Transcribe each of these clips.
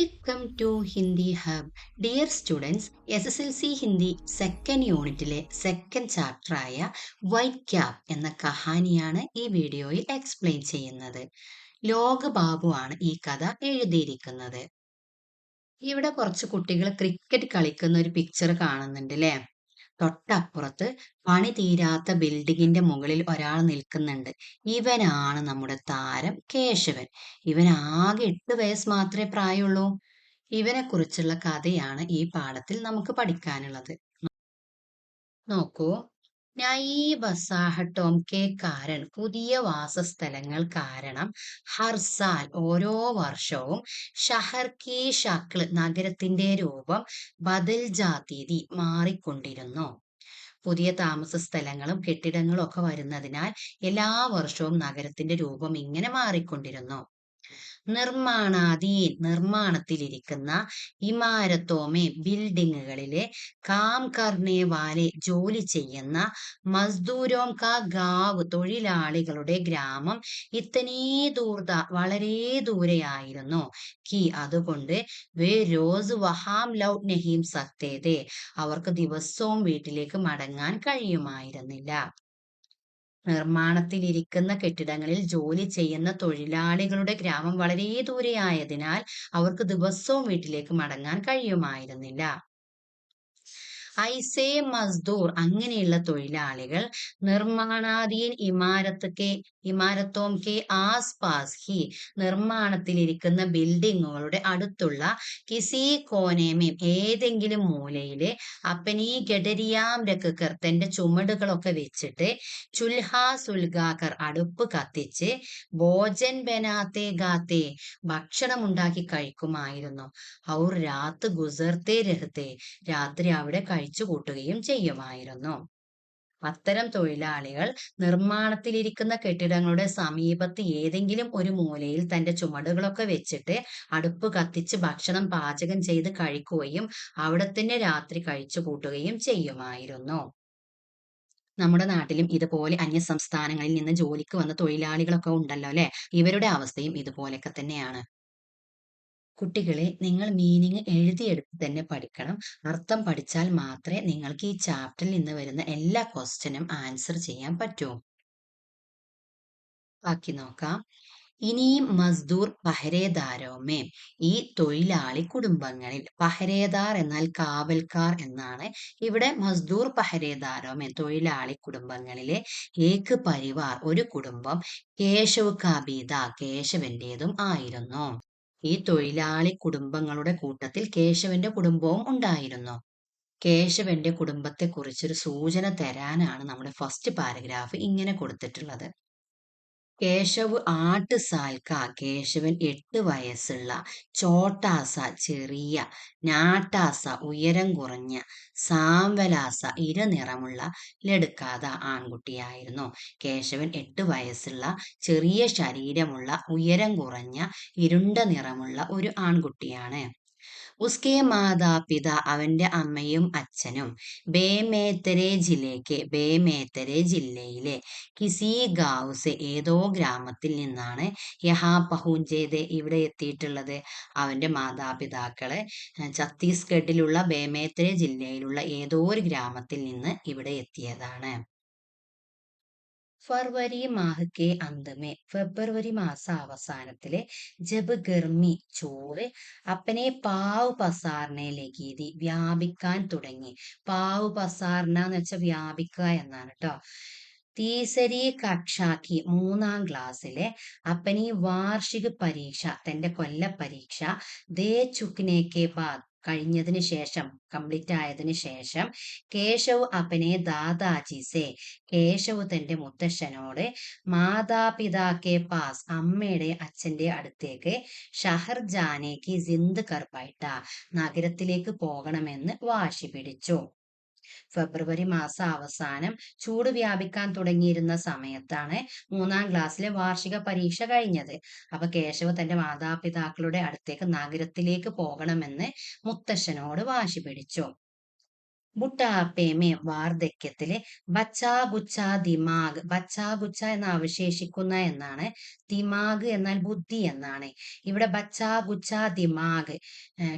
Welcome to Hindi hub. Dear students, SSLC Hindi second യൂണിറ്റിലെ second ചാപ്റ്ററായ white cap എന്ന കഹാനിയാണ് ഈ വീഡിയോയിൽ എക്സ്പ്ലെയിൻ ചെയ്യുന്നത്. ലോകബാബു ആണ് ഈ കഥ എഴുതിയിരിക്കുന്നത്. ഇവിടെ കുറച്ച് കുട്ടികൾ ക്രിക്കറ്റ് കളിക്കുന്ന ഒരു പിക്ചർ കാണുന്നുണ്ട് അല്ലേ? തൊട്ടപ്പുറത്ത് പണി തീരാത്ത ബിൽഡിങ്ങിന്റെ മുകളിൽ ഒരാൾ നിൽക്കുന്നുണ്ട്. ഇവനാണ് നമ്മുടെ താരം കേശവൻ. ഇവൻ ആകെ 8 വയസ്സ് മാത്രമേ പ്രായമുള്ളൂ. ഇവനെ കുറിച്ചുള്ള കഥയാണ് ഈ പാഠത്തിൽ നമുക്ക് പഠിക്കാനുള്ളത്. നോക്കൂ. നയീ വസാഹട്ടോം കെ കാരൻ, പുതിയ വാസസ്ഥലങ്ങൾ കാരണം ഹർസാൽ ഓരോ വർഷവും ഷഹർ കി ഷക്ല് നഗരത്തിന്റെ രൂപം ബദൽ ജാതീതി മാറിക്കൊണ്ടിരുന്നു. പുതിയ താമസ സ്ഥലങ്ങളും കെട്ടിടങ്ങളും ഒക്കെ വരുന്നതിനാൽ എല്ലാ വർഷവും നഗരത്തിന്റെ രൂപം ഇങ്ങനെ മാറിക്കൊണ്ടിരുന്നു. നിർമ്മാണാധീൻ, നിർമ്മാണത്തിലിരിക്കുന്ന ഇമാരത്തോമേ, ബിൽഡിങ്ങുകളിലെ കാം കർണേ വാലെ, ജോലി ചെയ്യുന്ന മസ്ദൂരോം കാ ഗാവ്, തൊഴിലാളികളുടെ ഗ്രാമം ഇത്തനീ ദൂർത, വളരെ ദൂരെയായിരുന്നു. കി, അതുകൊണ്ട് വേ രോസ് വഹാം ലൗട്ട് നഹീം സക്തേ, അവർക്ക് ദിവസവും വീട്ടിലേക്ക് മടങ്ങാൻ കഴിയുമായിരുന്നില്ല. നിർമ്മാണത്തിലിരിക്കുന്ന കെട്ടിടങ്ങളിൽ ജോലി ചെയ്യുന്ന തൊഴിലാളികളുടെ ഗ്രാമം വളരെ ദൂരെയായതിനാൽ അവർക്ക് ദിവസവും വീട്ടിലേക്ക് മടങ്ങാൻ കഴിയുമായിരുന്നില്ല. ഐസേ മസ്ദൂർ, അങ്ങനെയുള്ള തൊഴിലാളികൾ നിർമ്മാണാധീൻ ഇമാരത്തോം കെ ആസ് പാസ് ഹി, നിർമ്മാണത്തിലിരിക്കുന്ന ബിൽഡിങ്ങുകളുടെ അടുത്തുള്ള കിസി കോനേമേം, ഏതെങ്കിലും മൂലയില് അപ്പനീ ഗഡരിയാം രക്കർ, തന്റെ ചുമടുകളൊക്കെ വെച്ചിട്ട് ചുൽഹാ സുൽഗാക്കർ, അടുപ്പ് കത്തിച്ച് ഭോജൻ ബനാത്തെ ഗാത്തെ, ഭക്ഷണം ഉണ്ടാക്കി കഴിക്കുമായിരുന്നു. ഔർ രാത്ത് ഗുസർത്തെ രഹത്തെ, രാത്രി അവിടെ കഴിച്ചു കൂട്ടുകയും ചെയ്യുമായിരുന്നു. അത്തരം തൊഴിലാളികൾ നിർമ്മാണത്തിലിരിക്കുന്ന കെട്ടിടങ്ങളുടെ സമീപത്ത് ഏതെങ്കിലും ഒരു മൂലയിൽ തന്റെ ചുമടുകളൊക്കെ വെച്ചിട്ട് അടുപ്പ് കത്തിച്ച് ഭക്ഷണം പാചകം ചെയ്ത് കഴിക്കുകയും അവിടെ തന്നെ രാത്രി കഴിച്ചു കൂട്ടുകയും ചെയ്യുമായിരുന്നു. നമ്മുടെ നാട്ടിലും ഇതുപോലെ അന്യ സംസ്ഥാനങ്ങളിൽ നിന്ന് ജോലിക്ക് വന്ന തൊഴിലാളികളൊക്കെ ഉണ്ടല്ലോ അല്ലെ? ഇവരുടെ അവസ്ഥയും ഇതുപോലൊക്കെ തന്നെയാണ്. കുട്ടികളെ, നിങ്ങൾ മീനിങ് എഴുതിയെടുത്ത് തന്നെ പഠിക്കണം. അർത്ഥം പഠിച്ചാൽ മാത്രമേ നിങ്ങൾക്ക് ഈ ചാപ്റ്ററിൽ നിന്ന് വരുന്ന എല്ലാ ക്വസ്റ്റ്യനും ആൻസർ ചെയ്യാൻ പറ്റൂ. ബാക്കി നോക്കാം. ഇനിയും മസ്ദൂർ പഹരേദാരോമേ, ഈ തൊഴിലാളി കുടുംബങ്ങളിൽ, പഹരേദാർ എന്നാൽ കാവൽക്കാർ എന്നാണ്. ഇവിടെ മസ്ദൂർ പഹരേദാരോമേ, തൊഴിലാളി കുടുംബങ്ങളിലെ ഏക് പരിവാർ, ഒരു കുടുംബം, കേശവ് കാബീത, കേശവന്റേതും ആയിരുന്നു. ഈ തൊഴിലാളി കുടുംബങ്ങളുടെ കൂട്ടത്തിൽ കേശവന്റെ കുടുംബവും ഉണ്ടായിരുന്നു. കേശവന്റെ കുടുംബത്തെ കുറിച്ചൊരു സൂചന തരാനാണ് നമ്മുടെ ഫസ്റ്റ് പാരഗ്രാഫ് ഇങ്ങനെ കൊടുത്തിട്ടുള്ളത്. കേശവ് 8 സാൽ കാ, കേശവൻ 8 വയസ്സുള്ള, ചോട്ടാസ ചെറിയ, നാട്ടാസ ഉയരം കുറഞ്ഞ, സാംവലാസ ഇരുനിറമുള്ള, ലടുക്കാത ആൺകുട്ടിയായിരുന്നു. കേശവൻ 8 വയസ്സുള്ള, ചെറിയ ശരീരമുള്ള, ഉയരം കുറഞ്ഞ, ഇരുണ്ട നിറമുള്ള ഒരു ആൺകുട്ടിയാണ്. ഉസ്കെ മാതാപിത, അവന്റെ അമ്മയും അച്ഛനും ബേമേത്തരെ ജില്ലയിലെ കിസി ഗാവ്, ഏതോ ഗ്രാമത്തിൽ നിന്നാണ് യഹാ പഹുഞ്ചേത്, ഇവിടെ എത്തിയിട്ടുള്ളത്. അവന്റെ മാതാപിതാക്കള് ഛത്തീസ്ഗഡിലുള്ള ബേമേത്തരെ ജില്ലയിലുള്ള ഏതോ ഒരു ഗ്രാമത്തിൽ നിന്ന് ഇവിടെ എത്തിയതാണ്. ഫർവരി മാഹ് കെ അന്തമേ, ഫെബ്രുവരി മാസ അവസാനത്തില് ജബ് ഗർമി, ചൂട്, അപ്പനെ പാവ് പസാറിനെ ലഗീതി, വ്യാപിക്കാൻ തുടങ്ങി. പാവ് പസാർന എന്ന് വെച്ചാൽ വ്യാപിക്കുക എന്നാണ് കേട്ടോ. തീസരി കക്ഷാക്കി, 3-ാം ക്ലാസ്സിലെ, അപ്പനി വാർഷിക പരീക്ഷ, തന്റെ കൊല്ല പരീക്ഷ, ദേ ചുക്നെ കെ ബാദ്, കഴിഞ്ഞതിന് ശേഷം, കംപ്ലീറ്റ് ആയതിനു ശേഷം, കേശവ് അപ്പനെ ദാദാജി കേശവ് തന്റെ മുത്തശ്ശനോട്, മാതാപിതാക്കെ പാസ്, അമ്മയുടെ അച്ഛന്റെ അടുത്തേക്ക്, ഷഹർ ജാനേക്ക് ജിന്ദ് കർ ബൈഠ, നഗരത്തിലേക്ക് പോകണമെന്ന് വാശി പിടിച്ചു. ഫെബ്രുവരി മാസ അവസാനം ചൂട് വ്യാപിക്കാൻ തുടങ്ങിയിരുന്ന സമയത്താണ് 3-ാം ക്ലാസ്സിലെ വാർഷിക പരീക്ഷ കഴിഞ്ഞത്. അപ്പൊ കേശവ് തന്റെ മാതാപിതാക്കളുടെ അടുത്തേക്ക് നഗരത്തിലേക്ക് പോകണമെന്ന് മുത്തശ്ശനോട് വാശി പിടിച്ചു. ബുട്ടാപ്പേമേ വാർദ്ധക്യത്തില് ബച്ചാ ബുച്ചാ ദിമാഗ്, ബച്ചാ ബുച്ച എന്ന അവശേഷിക്കുന്ന എന്നാണ്. ദിമാഗ് എന്നാൽ ബുദ്ധി എന്നാണ്. ഇവിടെ ബച്ചാ ബുച്ചാ ദിമാഗ്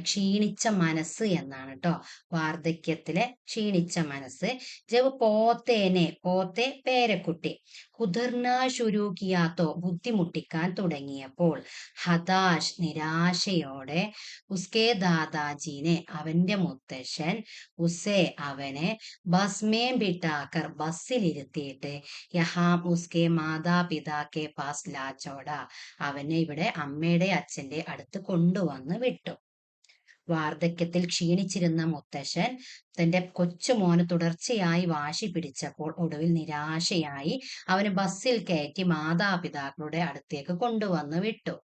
ക്ഷീണിച്ച മനസ്സ് എന്നാണ് ട്ടോ. വാർദ്ധക്യത്തിലെ ക്ഷീണിച്ച മനസ്സ്. ജബ് പോത്തേനെ, പോത്തെ പേരക്കുട്ടി, കുതിർന്ന ശുരൂക്കിയാത്തോ ബുദ്ധിമുട്ടിക്കാൻ തുടങ്ങിയപ്പോൾ, ഹതാശ് നിരാശയോടെ, ഉസ്കെ ദാദാജീനെ അവന്റെ മുത്തശ്ശൻ, ഉസേ അവനെ, ബസ്മേം ബിട്ടാക്കർ ബസ്സിലിരുത്തിയിട്ട്, യഹാം ഉസ്കെ മാതാപിതാ കെ പാസ് ലാച്ചോട അവനെ ഇവിടെ അമ്മയുടെ അച്ഛന്റെ അടുത്ത് കൊണ്ടുവന്ന് വിട്ടു. വാർദ്ധക്യത്തിൽ ക്ഷീണിച്ചിരുന്ന മുത്തശ്ശൻ തന്റെ കൊച്ചുമോന് തുടർച്ചയായി വാശി പിടിച്ചപ്പോൾ ഒടുവിൽ നിരാശയായി അവന് ബസ്സിൽ കയറ്റി മാതാപിതാക്കളുടെ അടുത്തേക്ക് കൊണ്ടുവന്ന് വിട്ടു.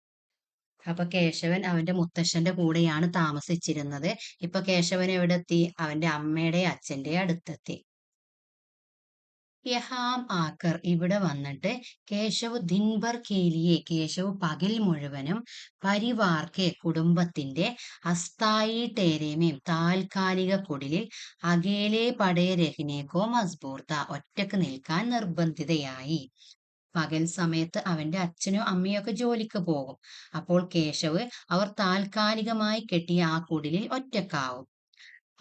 അപ്പൊ കേശവൻ അവന്റെ മുത്തശ്ശന്റെ കൂടെയാണ് താമസിച്ചിരുന്നത്. ഇപ്പൊ കേശവൻ എവിടെ എത്തി? അവന്റെ അമ്മയുടെ അച്ഛന്റെ അടുത്തെത്തി. യഹാം ആക്കർ ഇവിടെ വന്നിട്ട്, കേശവ് ദിൻഭർ കേലിയെ കേശവ് പകൽ മുഴുവനും, പരിവാർക്കെ കുടുംബത്തിന്റെ, അസ്ഥായി ടേരേമേം താൽക്കാലിക കുടിലിൽ, അകേലെ പടേ രഹിനേക്കോ മസ്ബൂർത്ത ഒറ്റക്ക് നിൽക്കാൻ നിർബന്ധിതയായി. പകൽ സമയത്ത് അവന്റെ അച്ഛനും അമ്മയും ഒക്കെ ജോലിക്ക് പോകും. അപ്പോൾ കേശവ് അവർ താൽക്കാലികമായി കെട്ടിയ ആ കുടിലിൽ ഒറ്റക്കാവും.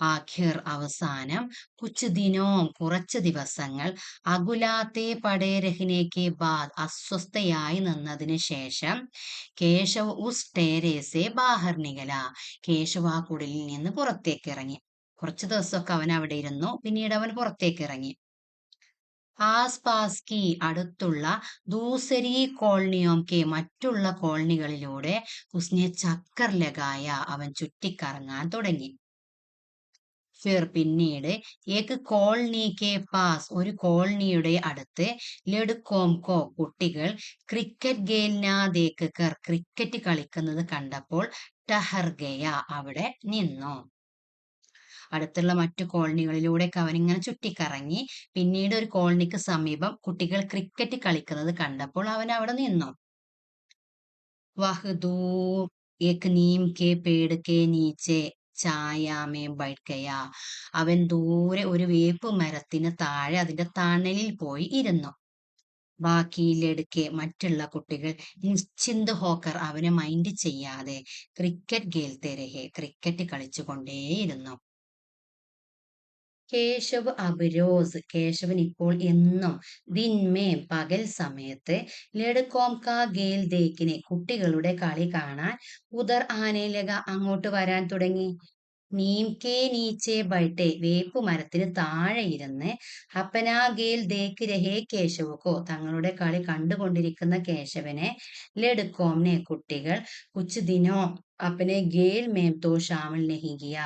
ആഖിർ അവസാനം, കുച്ച് ദിനോം കുറച്ച് ദിവസങ്ങൾ, അകുലാത്തെ പടേ രഹിനേക്ക് ബാദ് അസ്വസ്ഥയായി നിന്നതിന് ശേഷം, കേശവ് ഉസ് ടേരേസെ ബാഹർ നികല കേശവ് ആ കുടിലിൽ നിന്ന് പുറത്തേക്ക് ഇറങ്ങി. കുറച്ച് ദിവസമൊക്കെ അവൻ അവിടെ ഇരുന്നു. പിന്നീട് അവൻ പുറത്തേക്ക് ഇറങ്ങി. ആസ് കി അടുത്തുള്ള, ദൂസരി കോളനിയോം കെ മറ്റുള്ള കോളനികളിലൂടെ, ഉസ്നെ ചക്കർ ലഗായ അവൻ ചുറ്റിക്കറങ്ങാൻ തുടങ്ങി. ഫിർ പിന്നീട്, ഏക് കോളനി കെ പാസ് ഒരു കോളനിയുടെ അടുത്ത്, ലഡുക്കോം കോ കുട്ടികൾ, ക്രിക്കറ്റ് ഗേൽന ദേക്ക് കർ ക്രിക്കറ്റ് കളിക്കുന്നത് കണ്ടപ്പോൾ, ടഹർ ഗയ അവിടെ നിന്നു. അടുത്തുള്ള മറ്റു കോളനികളിലൂടെയൊക്കെ അവനിങ്ങനെ ചുറ്റിക്കറങ്ങി. പിന്നീട് ഒരു കോളനിക്ക് സമീപം കുട്ടികൾ ക്രിക്കറ്റ് കളിക്കുന്നത് കണ്ടപ്പോൾ അവൻ അവിടെ നിന്നു. വഹ് ദൂർ ഏക് നീം കെ പേട് കെ നീച്ചെ ഛായാമേ ബൈഠ് ഗയാ അവൻ ദൂരെ ഒരു വേപ്പ് മരത്തിന് താഴെ അതിന്റെ തണലിൽ പോയി ഇരുന്നു. ബാക്കി ലടുക്കെ മറ്റുള്ള കുട്ടികൾ നിശ്ചിന്ത ഹോക്കർ അവനെ മൈൻഡ് ചെയ്യാതെ, ക്രിക്കറ്റ് ഖേൽത്തെ രഹെ ക്രിക്കറ്റ് കളിച്ചുകൊണ്ടേയിരുന്നു. കേശവ് അബ് കേശവൻ ഇപ്പോൾ എന്നും, ദിൻമേം പകൽ സമയത്ത്, ലഡുക്കോം കാ ഗേൽ ദേക്കിനെ കുട്ടികളുടെ കളി കാണാൻ, ഉദർ ആനെ ലഗ അങ്ങോട്ട് വരാൻ തുടങ്ങി. നീം കെ നീച്ചെ ബൈട്ടെ വേപ്പു മരത്തിന് താഴെ ഇരുന്ന്, അപ്പനാ ഗേൽ ദേക്ക് രഹേ കേശവക്കോ തങ്ങളുടെ കളി കണ്ടുകൊണ്ടിരിക്കുന്ന കേശവനെ, ലഡുക്കോംനെ കുട്ടികൾ, കുച്ച് ദിനോ അപ്പനെ ഗേൽ മേം തോ ഷാമിൽ നഹി കിയ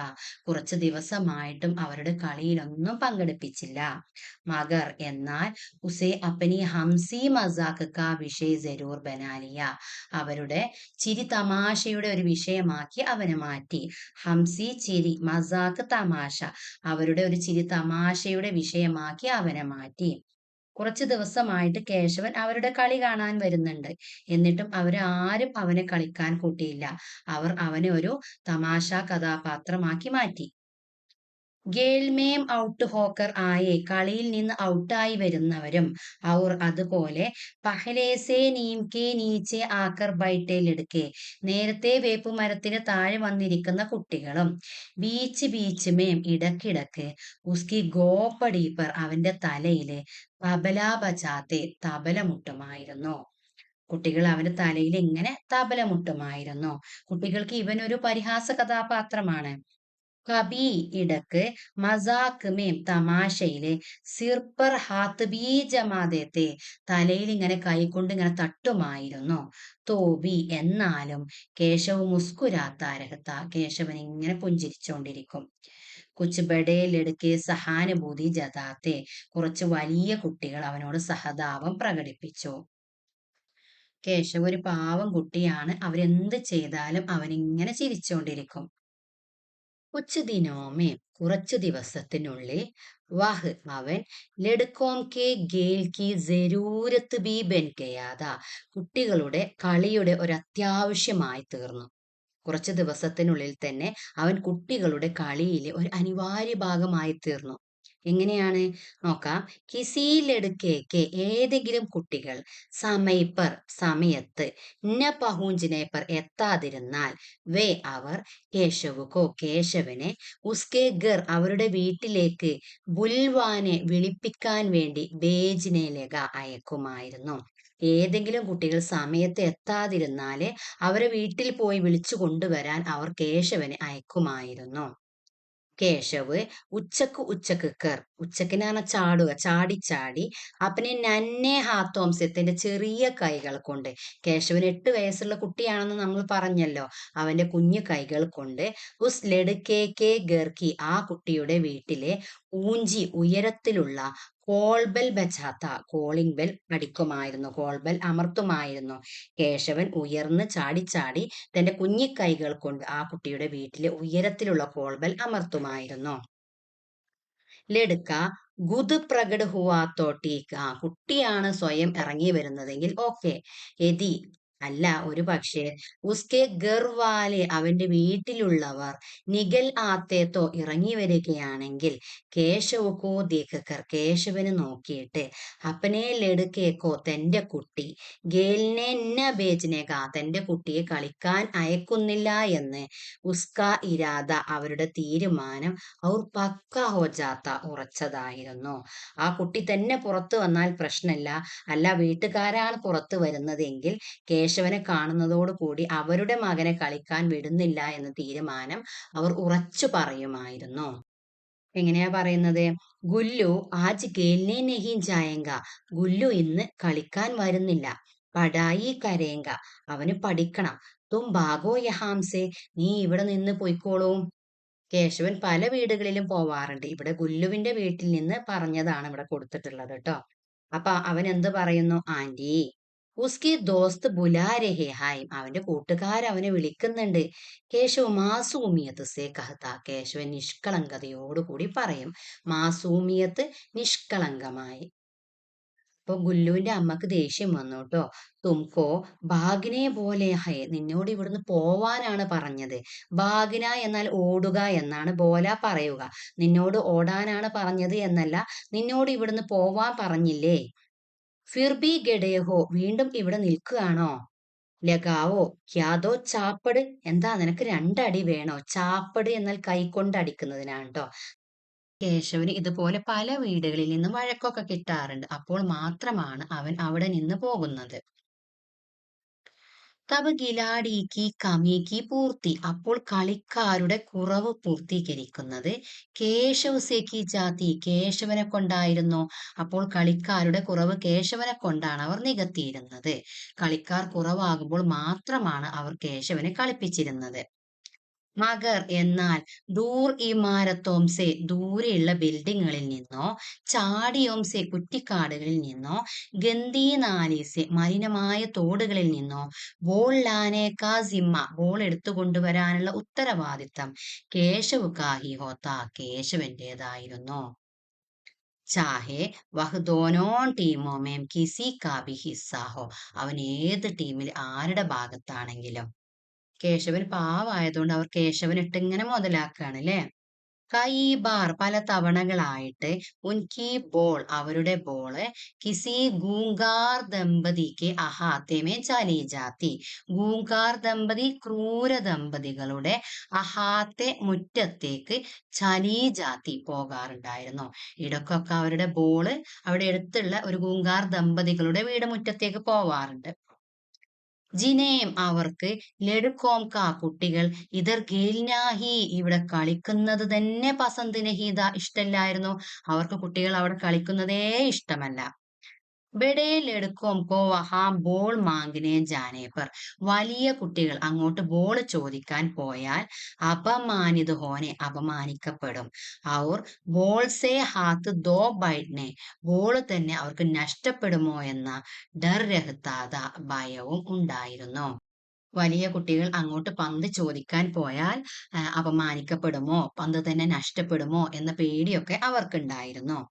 കുറച്ച് ദിവസമായിട്ടും അവരുടെ കളിയിലൊന്നും പങ്കെടുപ്പിച്ചില്ല. മഗർ എന്നാൽ, ഉസേ അപ്പനി ഹംസി മസാഖ് കാ വിഷയ് ജരൂർ ബനാലിയ അവരുടെ ചിരി തമാശയുടെ ഒരു വിഷയമാക്കി അവനെ മാറ്റി. ഹംസി ചിരി, മസാഖ് തമാശ അവരുടെ ഒരു ചിരി തമാശയുടെ വിഷയമാക്കി അവനെ മാറ്റി. കുറച്ചു ദിവസമായിട്ട് കേശവൻ അവരുടെ കളി കാണാൻ വരുന്നുണ്ട്. എന്നിട്ടും അവരാരും അവനെ കളിക്കാൻ കൂട്ടിയില്ല. അവർ അവനെ ഒരു തമാശ കഥാപാത്രമാക്കി മാറ്റി. ഗേൾമേം ഔട്ട് ഹോക്കർ ആയെ കളിയിൽ നിന്ന് ഔട്ടായി വരുന്നവരും, ഔർ അതുപോലെ, പഹലേസെ നീം കെ നീച്ചെ ആക്കർ ബൈട്ടേലെടുക്കെ നേരത്തെ വേപ്പുമരത്തിന് താഴെ വന്നിരിക്കുന്ന കുട്ടികളും, ബീച്ച് മേം ഇടക്കിടക്ക്, ഉസ്കി ഗോപ്പടീപ്പർ അവന്റെ തലയില്, തബല ബജാത്തെ തബല മുട്ടുമായിരുന്നു. കുട്ടികൾ അവന്റെ തലയിൽ ഇങ്ങനെ തബല മുട്ടുമായിരുന്നു. കുട്ടികൾക്ക് ഇവൻ ഒരു പരിഹാസ കഥാപാത്രമാണ്. കബി ഇടക്ക്, മസാക്ക് മേം തമാശയില്, സിർപ്പർ ഹാത്ത് ബീ ജമാദേത്തെ തലയിൽ ഇങ്ങനെ കൈകൊണ്ട് ഇങ്ങനെ തട്ടുമായിരുന്നു. തോബി എന്നാലും, കേശവ് മുസ്കുരാത്ത രഹത്ത കേശവൻ ഇങ്ങനെ പുഞ്ചിരിച്ചോണ്ടിരിക്കും. കുച്ച് ബഡേ ലടുക്കെ സഹാനുഭൂതി ജതാത്തെ കുറച്ച് വലിയ കുട്ടികൾ അവനോട് സഹതാപം പ്രകടിപ്പിച്ചു. കേശവ് ഒരു പാവം കുട്ടിയാണ്. അവരെന്ത് ചെയ്താലും അവനിങ്ങനെ ചിരിച്ചോണ്ടിരിക്കും. കുച്ച് ദിനോമേ കുറച്ചു ദിവസത്തിനുള്ളിൽ, വഹ് അവൻ, ലഡുക്കോം കെ ഗേൽ കി ജരൂരത്ത് ബി ബൻ ഗയാത കുട്ടികളുടെ കളിയുടെ ഒരു അത്യാവശ്യമായി തീർന്നു. കുറച്ച് ദിവസത്തിനുള്ളിൽ തന്നെ അവൻ കുട്ടികളുടെ കളിയിലെ ഒരു അനിവാര്യ ഭാഗമായി തീർന്നു. എങ്ങനെയാണ് നോക്കാം. കിസിയിലെടുക്കേക്ക് ഏതെങ്കിലും കുട്ടികൾ സമയപ്പർ സമയത്ത് ന പഹൂഞ്ചിനെ പർ എത്താതിരുന്നാൽ വേ അവർ കേശവുക്കോ കേശവനെ ഉസ്കെ ഗർ അവരുടെ വീട്ടിലേക്ക് ബുൽവാനെ വിളിപ്പിക്കാൻ വേണ്ടി ബേജിനെ ലഗ അയക്കുമായിരുന്നു. ഏതെങ്കിലും കുട്ടികൾ സമയത്ത് എത്താതിരുന്നാല് അവരെ വീട്ടിൽ പോയി വിളിച്ചു കൊണ്ടുവരാൻ അവർ കേശവനെ അയക്കുമായിരുന്നു. കേശവ് ഉച്ചക്ക് ഉച്ചക്ക് കർ ഉച്ചക്കിന് പറഞ്ഞാൽ ചാടുക, ചാടി ചാടി അപ്പനെ നന്നെ ഹാത്തോംസ്യത്തിന്റെ ചെറിയ കൈകൾ കൊണ്ട്, കേശവന് 8 വയസ്സുള്ള കുട്ടിയാണെന്ന് നമ്മൾ പറഞ്ഞല്ലോ, അവന്റെ കുഞ്ഞു കൈകൾ കൊണ്ട് ഉസ് ലടുക്കേക്കെ ഗർക്കി ആ കുട്ടിയുടെ വീട്ടിലെ ഊഞ്ചി ഉയരത്തിലുള്ള കോൾബെൽ ബജാത്ത കോളിംഗ് ബെൽ അടിക്കുമായിരുന്നു, കോൾബെൽ അമർത്തുമായിരുന്നു. കേശവൻ ഉയർന്ന് ചാടി തന്റെ കുഞ്ഞിക്കൈകൾ കൊണ്ട് ആ കുട്ടിയുടെ വീട്ടിലെ ഉയരത്തിലുള്ള കോൾബെൽ അമർത്തുമായിരുന്നു. ലടുക്ക ഗുദ് പ്രകട് ഹുവാത്തോട്ടി കുട്ടിയാണ് സ്വയം ഇറങ്ങി വരുന്നതെങ്കിൽ ഓക്കെ. യതി അല്ല, ഒരു പക്ഷേ ഉസ്കെ ഗർവാലെ അവന്റെ വീട്ടിലുള്ളവർ നിഗൽ ആത്തേത്തോ ഇറങ്ങി വരികയാണെങ്കിൽ കേശവക്കോ ദേഖക്കർ കേശവന് നോക്കിയിട്ട് അപ്പനെ ലടുക്കേക്കോ തന്റെ കുട്ടി ഗേലിനെ ന ബേജിനേക തന്റെ കുട്ടിയെ കളിക്കാൻ അയക്കുന്നില്ല എന്ന് ഉസ്ക ഇരാദ അവരുടെ തീരുമാനം അവർ പക്ക ഹോജാത്ത ഉറച്ചതായിരുന്നു. ആ കുട്ടി തന്നെ പുറത്തു വന്നാൽ പ്രശ്നമില്ല, അല്ല വീട്ടുകാരാണ് പുറത്തു വരുന്നതെങ്കിൽ കേശവനെ കാണുന്നതോടു കൂടി അവരുടെ മകനെ കളിക്കാൻ വിടുന്നില്ല എന്ന തീരുമാനം അവർ ഉറച്ചു പറയുമായിരുന്നു. എങ്ങനെയാ പറയുന്നത്? ഗുല്ലു ആജ് ഖേൽനെ നഹീ ജായേങ്ക ഗുല്ലു ഇന്ന് കളിക്കാൻ വരുന്നില്ല. പടായി കരേങ്ക അവന് പഠിക്കണം. തും ഭാഗോ യഹാംസെ നീ ഇവിടെ നിന്ന് പൊയ്ക്കോളൂ. കേശവൻ പല വീടുകളിലും പോവാറുണ്ട്. ഇവിടെ ഗുല്ലുവിന്റെ വീട്ടിൽ നിന്ന് പറഞ്ഞതാണ് ഇവിടെ കൊടുത്തിട്ടുള്ളത് കേട്ടോ. അപ്പൊ അവൻ എന്ത് പറയുന്നു? ആന്റി ഉസ്കി ദോസ്ത് ബുലാ രഹേ ഹായ് അവന്റെ കൂട്ടുകാർ അവനെ വിളിക്കുന്നുണ്ട്. കേശവ് മാസൂമിയത്ത് സേ കഹത്ത കേശവൻ നിഷ്കളങ്കതയോടുകൂടി പറയും. മാസൂമിയത്ത് നിഷ്കളങ്കമായി. അപ്പൊ ഗുല്ലുവിന്റെ അമ്മക്ക് ദേഷ്യം വന്നു കേട്ടോ. തുംകോ ഭാഗിനെ പോലെ ഹേ നിന്നോട് ഇവിടുന്ന് പോവാനാണ് പറഞ്ഞത്. ഭാഗിന എന്നാൽ ഓടുക എന്നാണ് ബോല പറയുക. നിന്നോട് ഓടാനാണ് പറഞ്ഞത് എന്നല്ല, നിന്നോട് ഇവിടുന്ന് പോവാൻ പറഞ്ഞില്ലേ. ഫിർബി ഗഡേഹോ വീണ്ടും ഇവിടെ നിൽക്കുകയാണോ. ലഗാവോ ക്യാദോ ചാപ്പട് എന്താ നിനക്ക് 2 അടി വേണോ. ചാപ്പട് എന്നാൽ കൈകൊണ്ട് അടിക്കുന്നതിനാണ് കേട്ടോ. കേശവന് ഇതുപോലെ പല വീടുകളിൽ നിന്നും വഴക്കൊക്കെ കിട്ടാറുണ്ട്. അപ്പോൾ മാത്രമാണ് അവൻ അവിടെ നിന്ന് പോകുന്നത്. തബ് ഗിലാഡിക്ക് കമിക്ക് പൂർത്തി അപ്പോൾ കളിക്കാരുടെ കുറവ് പൂർത്തീകരിക്കുന്നത് കേശവ് സേക്കി ജാതി കേശവനെ കൊണ്ടായിരുന്നു. അപ്പോൾ കളിക്കാരുടെ കുറവ് കേശവനെ കൊണ്ടാണ് അവർ നികത്തിയിരുന്നത്. കളിക്കാർ കുറവാകുമ്പോൾ മാത്രമാണ് അവർ കേശവനെ കളിപ്പിച്ചിരുന്നത്. മഗർ എന്നാൽ ദൂർ ഇമാരത്തോംസെ ദൂരെയുള്ള ബിൽഡിങ്ങുകളിൽ നിന്നോ ചാടിയോംസെ കുറ്റിക്കാടുകളിൽ നിന്നോ ഗന്ദി നാലീസെ മലിനമായ തോടുകളിൽ നിന്നോ ബോൾ ലാനേക്കാ സിമ്മ ബോൾ എടുത്തു കൊണ്ടുവരാനുള്ള ഉത്തരവാദിത്തം കേശവ് കാഹി ഹോത്ത കേശവന്റേതായിരുന്നു. ചാഹെ വഹ് ദോനോ ടീമോ മേം കിസി കാ ഭി ഹിസ്സ ഹോ അവൻ ഏത് ടീമിൽ ആരുടെ ഭാഗത്താണെങ്കിലും. കേശവൻ പാവായതുകൊണ്ട് അവർ കേശവനിട്ട് ഇങ്ങനെ മുതലാക്കുകയാണ് അല്ലെ. കൈ ബാർ പല തവണകളായിട്ട് ഉൻകി ബോൾ അവരുടെ ബോള് കിസി ഗൂങ്കാർ ദമ്പതിക്ക് അഹാത്തേമേ ചലി ജാത്തി ഗൂങ്കാർ ദമ്പതി ക്രൂര ദമ്പതികളുടെ അഹാത്തെ മുറ്റത്തേക്ക് ചലി ജാത്തി പോകാറുണ്ടായിരുന്നു. ഇടക്കൊക്കെ അവരുടെ ബോള് അവിടെ അടുത്തുള്ള ഒരു ഗൂങ്കാർ ദമ്പതികളുടെ വീട് മുറ്റത്തേക്ക് പോവാറുണ്ട്. ജിനേം അവർക്ക് ലഡുക്കോംക കുട്ടികൾ ഇതർ ഗേൽനാഹി ഇവിടെ കളിക്കുന്നത് തന്നെ പസന്ത് നഹീത ഇഷ്ടല്ലായിരുന്നു. അവർക്ക് കുട്ടികൾ അവിടെ കളിക്കുന്നതേ ഇഷ്ടമല്ല. ബഡേ ലഡുക്കോം കോ വഹാം ബോൾ മാങ്കിനെ ജാനേ പർ വലിയ കുട്ടികൾ അങ്ങോട്ട് ബോൾ ചോദിക്കാൻ പോയാൽ അപമാനിത് ഹോനെ അപമാനിക്കപ്പെടും. അവർ ബോൾ സേ ഹാത്ത് ദോ ബൈഡ്നെ ബോൾ തന്നെ അവർക്ക് നഷ്ടപ്പെടുമോ എന്ന ഡർ രഹത്താത ഭയവും ഉണ്ടായിരുന്നു. വലിയ കുട്ടികൾ അങ്ങോട്ട് പന്ത് ചോദിക്കാൻ പോയാൽ അപമാനിക്കപ്പെടുമോ, പന്ത് തന്നെ നഷ്ടപ്പെടുമോ എന്ന പേടിയൊക്കെ അവർക്കുണ്ടായിരുന്നു.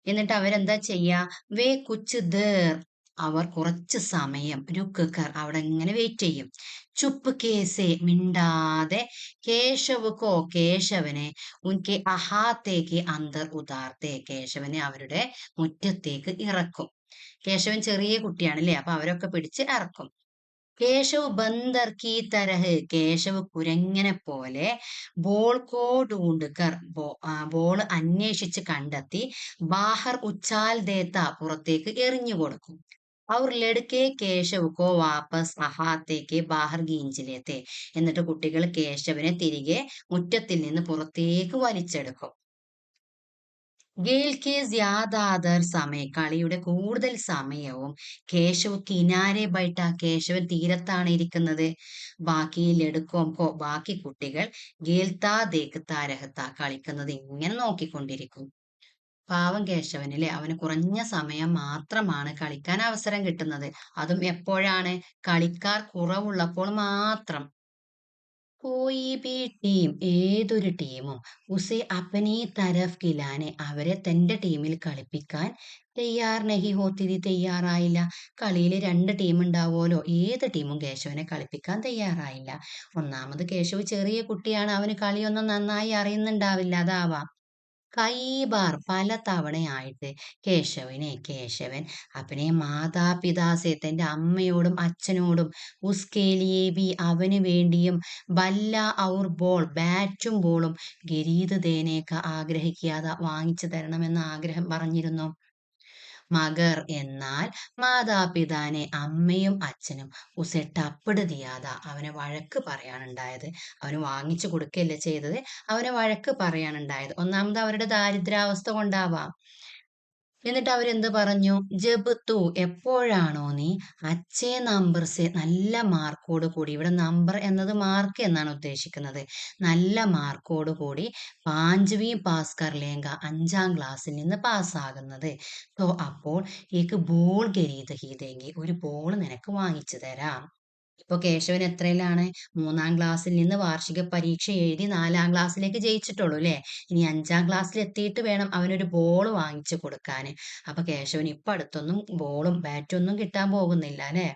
എന്നിട്ട് അവരെന്താ ചെയ്യാ. വേ കുച്ച് ദേർ അവർ കുറച്ച് സമയം രുക്കർ അവിടെ ഇങ്ങനെ വെയിറ്റ് ചെയ്യും. ചുപ്കേസെ മിണ്ടാതെ കേശവനെ ഉൻകെ അഹാത്തേക്ക് അന്തർ ഉതാർത്തെ കേശവനെ അവരുടെ മുറ്റത്തേക്ക് ഇറക്കും. കേശവൻ ചെറിയ കുട്ടിയാണല്ലേ, അപ്പൊ അവരൊക്കെ പിടിച്ച് ഇറക്കും. കേശവ് ബന്ദർ കീ തരഹ് കേശവ് കുരങ്ങനെ പോലെ ബോൾ കോ ഢൂണ്ട് കർ ബോൾ അന്വേഷിച്ച് കണ്ടെത്തി ബാഹർ ഉച്ചാൽ ദേത്ത പുറത്തേക്ക് എറിഞ്ഞു കൊടുക്കും. ഔർ ലഡ്കെ കേശവ് കോ വാപ്പസ് അഹാത്തേക്ക് ബാഹർ ഗീഞ്ച് ലേത്തെ എന്നിട്ട് കുട്ടികൾ കേശവനെ തിരികെ മുറ്റത്തിൽ നിന്ന് പുറത്തേക്ക് വലിച്ചെടുക്കും. ഗെയിൽക്ക് ജ്യാദാതർ സമയം കളിയുടെ കൂടുതൽ സമയവും കേശവ് കിനാരെ ബൈട്ട കേശവൻ തീരത്താണ് ഇരിക്കുന്നത്. ബാക്കി ലടുക്കോംകോ ബാക്കി കുട്ടികൾ ഗേൽത്താ ദേഖ്താ രഹത്ത കളിക്കുന്നത് ഇങ്ങനെ നോക്കിക്കൊണ്ടിരിക്കും. പാവം കേശവനിലെ അവന് കുറഞ്ഞ സമയം മാത്രമാണ് കളിക്കാൻ അവസരം കിട്ടുന്നത്. അതും എപ്പോഴാണ്? കളിക്കാർ കുറവുള്ളപ്പോൾ മാത്രം. കോയി ബി ടീം ഏതൊരു ടീമും ഉസെ അപ്പനീ തരഫ് കിലാനെ അവരെ തന്റെ ടീമിൽ കളിപ്പിക്കാൻ തയ്യാർ നഹി ഹോത്തിരി തയ്യാറായില്ല. കളിയിൽ രണ്ട് ടീം ഉണ്ടാവുമല്ലോ, ഏത് ടീമും കേശവനെ കളിപ്പിക്കാൻ തയ്യാറായില്ല. ഒന്നാമത് കേശവ് ചെറിയ കുട്ടിയാണ്, അവന് കളിയൊന്നും നന്നായി അറിയുന്നുണ്ടാവില്ല, അതാവാം. കൈബാർ പല തവണയായിട്ട് കേശവൻ അപ്പനെ മാതാപിതാസെ തന്റെ അമ്മയോടും അച്ഛനോടും ഉസ്കേലിയേബി അവന് വേണ്ടിയും ബല്ല ഔർ ബോൾ ബാറ്റും ബോളും ഗരീത് ദേനേക്ക ആഗ്രഹിക്കാതെ വാങ്ങിച്ചു തരണമെന്ന് ആഗ്രഹം പറഞ്ഞിരുന്നു. മഗർ എന്നാൽ മാതാപിതാനെ അമ്മയും അച്ഛനും ഉസെ ടപ്പട് ദിയാത അവനെ വഴക്ക് പറയാനുണ്ടായത്. അവന് വാങ്ങിച്ചു കൊടുക്കുകയല്ലേ ചെയ്തത്, അവനെ വഴക്ക് പറയാനുണ്ടായത്. ഒന്നാമത് അവരുടെ ദാരിദ്ര്യാവസ്ഥ കൊണ്ടാവാം. എന്നിട്ട് അവരെന്ത് പറഞ്ഞു? ജബ് തു എപ്പോഴാണോ നീ അച്ഛേ നമ്പർസെ നല്ല മാർക്കോട് കൂടി, ഇവിടെ നമ്പർ എന്നത് മാർക്ക് എന്നാണ് ഉദ്ദേശിക്കുന്നത്, നല്ല മാർക്കോട് കൂടി പാഞ്ചവിയും പാസ് കർ ലേങ്ക 5ാം ക്ലാസ്സിൽ നിന്ന് പാസ്സാകുന്നത്. സോ അപ്പോൾ ഏക്ക് ബോൾ ഗരീത് ഹി ദേങ്കി ഒരു ബോൾ നിനക്ക് വാങ്ങിച്ചു തരാം. ഇപ്പൊ കേശവൻ എത്രയിലാണ്? 3ാം ക്ലാസ്സിൽ നിന്ന് വാർഷിക പരീക്ഷ എഴുതി 4ാം ക്ലാസ്സിലേക്ക് ജയിച്ചിട്ടുള്ളൂ അല്ലെ. ഇനി 5ാം ക്ലാസ്സിൽ എത്തിയിട്ട് വേണം അവനൊരു ബോൾ വാങ്ങിച്ചു കൊടുക്കാന്. അപ്പൊ കേശവൻ ഇപ്പൊ അടുത്തൊന്നും ബോളും ബാറ്റും ഒന്നും കിട്ടാൻ പോകുന്നില്ല അല്ലെ.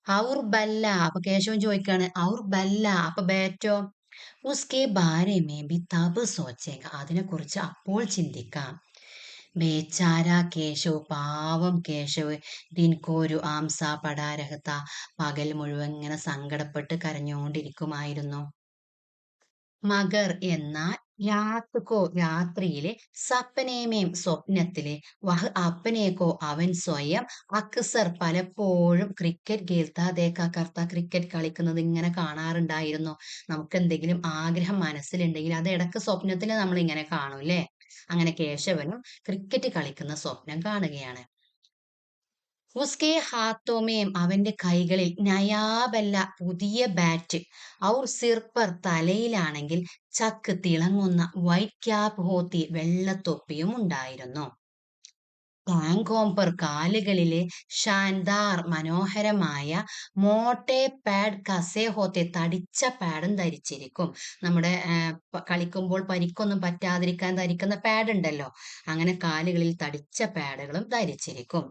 ഔർ ബല്ല അപ്പൊ കേശവൻ ചോദിക്കാണ്, ഔർ ബല്ല അപ്പൊ ബാറ്റോ? ഉസ്കെ ബാരെ മേ ബി തബ് സോച്ചേങ്ക അതിനെ കുറിച്ച് അപ്പോൾ ചിന്തിക്കാം. ബേച്ചാര കേശവ് പാവം കേശവ് ദിൻകോരു ആംസ പടാരഹത്ത പകൽ മുഴുവൻ ഇങ്ങനെ സങ്കടപ്പെട്ട് കരഞ്ഞുകൊണ്ടിരിക്കുമായിരുന്നു. മഗർ എന്നാൽ രാത്കോ രാത്രിയിലെ സപ്പനേമേം സ്വപ്നത്തിലെ വഹ് അപ്പനേക്കോ അവൻ സ്വയം അക്സർ പലപ്പോഴും ക്രിക്കറ്റ് കേൾത്താ ദേക്കാ കർത്ത ക്രിക്കറ്റ് കളിക്കുന്നത് ഇങ്ങനെ കാണാറുണ്ടായിരുന്നു. നമുക്ക് എന്തെങ്കിലും ആഗ്രഹം മനസ്സിലുണ്ടെങ്കിൽ അത് ഇടക്ക് സ്വപ്നത്തിൽ നമ്മൾ ഇങ്ങനെ കാണും അല്ലേ. അങ്ങനെ കേശവനും ക്രിക്കറ്റ് കളിക്കുന്ന സ്വപ്നം കാണുകയാണ്. ഉസ്കെ ഹാത്തോമേം അവന്റെ കൈകളിൽ നയാബല്ല പുതിയ ബാറ്റ്, ഔർ സിർപ്പർ തലയിലാണെങ്കിൽ ചക്ക് തിളങ്ങുന്ന വൈറ്റ് ക്യാപ് ഹോത്തി വെള്ളത്തൊപ്പിയും ഉണ്ടായിരുന്നു. ടാങ്കോംപർ കാലുകളിലെ ഷാൻദാർ മനോഹരമായ മോട്ടെ പാഡ് കസേ ഹോത്തെ തടിച്ച പാഡും ധരിച്ചിരിക്കും. നമ്മുടെ കളിക്കുമ്പോൾ പരിക്കൊന്നും പറ്റാതിരിക്കാൻ ധരിക്കുന്ന പാഡ് ഉണ്ടല്ലോ, അങ്ങനെ കാലുകളിൽ തടിച്ച പാഡുകളും ധരിച്ചിരിക്കും.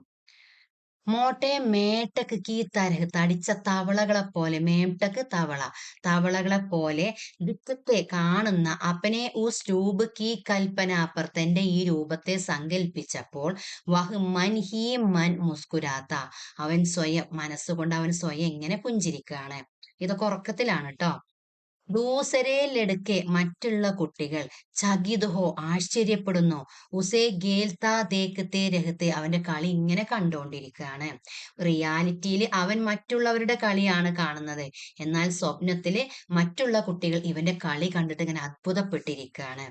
മോട്ടെ മേട്ടക്ക് കീ തരഹ് തടിച്ച തവളകളെ പോലെ, മേട്ടക്ക് തവള, തവളകളെ പോലെ ദിക്കത്തെ കാണുന്ന അപ്പനെ ഉസ് രൂപ് കീ കൽപ്പന അപ്പർ തന്റെ ഈ രൂപത്തെ സങ്കല്പിച്ചപ്പോൾ വഹ് മൻ ഹീ മൻ മുസ്കുരാത്ത അവൻ സ്വയം മനസ്സുകൊണ്ട് അവൻ സ്വയം ഇങ്ങനെ പുഞ്ചിരിക്കുകയാണ്. ഇതൊക്കെ ഉറക്കത്തിലാണ് കേട്ടോ. ദൂസരേ ലടുക്കെ മറ്റുള്ള കുട്ടികൾ ചകിത് ഹോ ആശ്ചര്യപ്പെടുന്നു. ഉസേ ഗേൽത്താ ദേഖത്തെ രഹത്തെ അവന്റെ കളി ഇങ്ങനെ കണ്ടുകൊണ്ടിരിക്കുകയാണ്. റിയാലിറ്റിയിൽ അവൻ മറ്റുള്ളവരുടെ കളിയാണ് കാണുന്നത്, എന്നാൽ സ്വപ്നത്തില് മറ്റുള്ള കുട്ടികൾ ഇവന്റെ കളി കണ്ടിട്ട് ഇങ്ങനെ അത്ഭുതപ്പെട്ടിരിക്കുകയാണ്.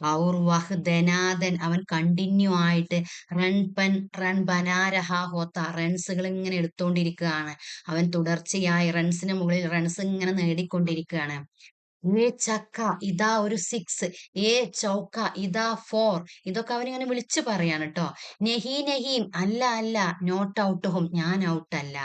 ഔർ വഹ് ധനാദൻ അവൻ കണ്ടിന്യൂ ആയിട്ട് റൺ ബനാരഹ ഹോത്ത റൺസുകൾ ഇങ്ങനെ എടുത്തുകൊണ്ടിരിക്കുകയാണ്. അവൻ തുടർച്ചയായി റൺസിന് മുകളിൽ റൺസ് ഇങ്ങനെ നേടിക്കൊണ്ടിരിക്കുകയാണ്. ഏ ചക്ക ഇതാ ഒരു 6, ഏ ചൗക്ക ഇതാ 4, ഇതൊക്കെ അവനിങ്ങനെ വിളിച്ചു പറയാണ് കേട്ടോ. നെഹി നെഹീം അല്ല അല്ല, നോട്ട് ഔട്ട് ഹും ഞാൻ ഔട്ടല്ല.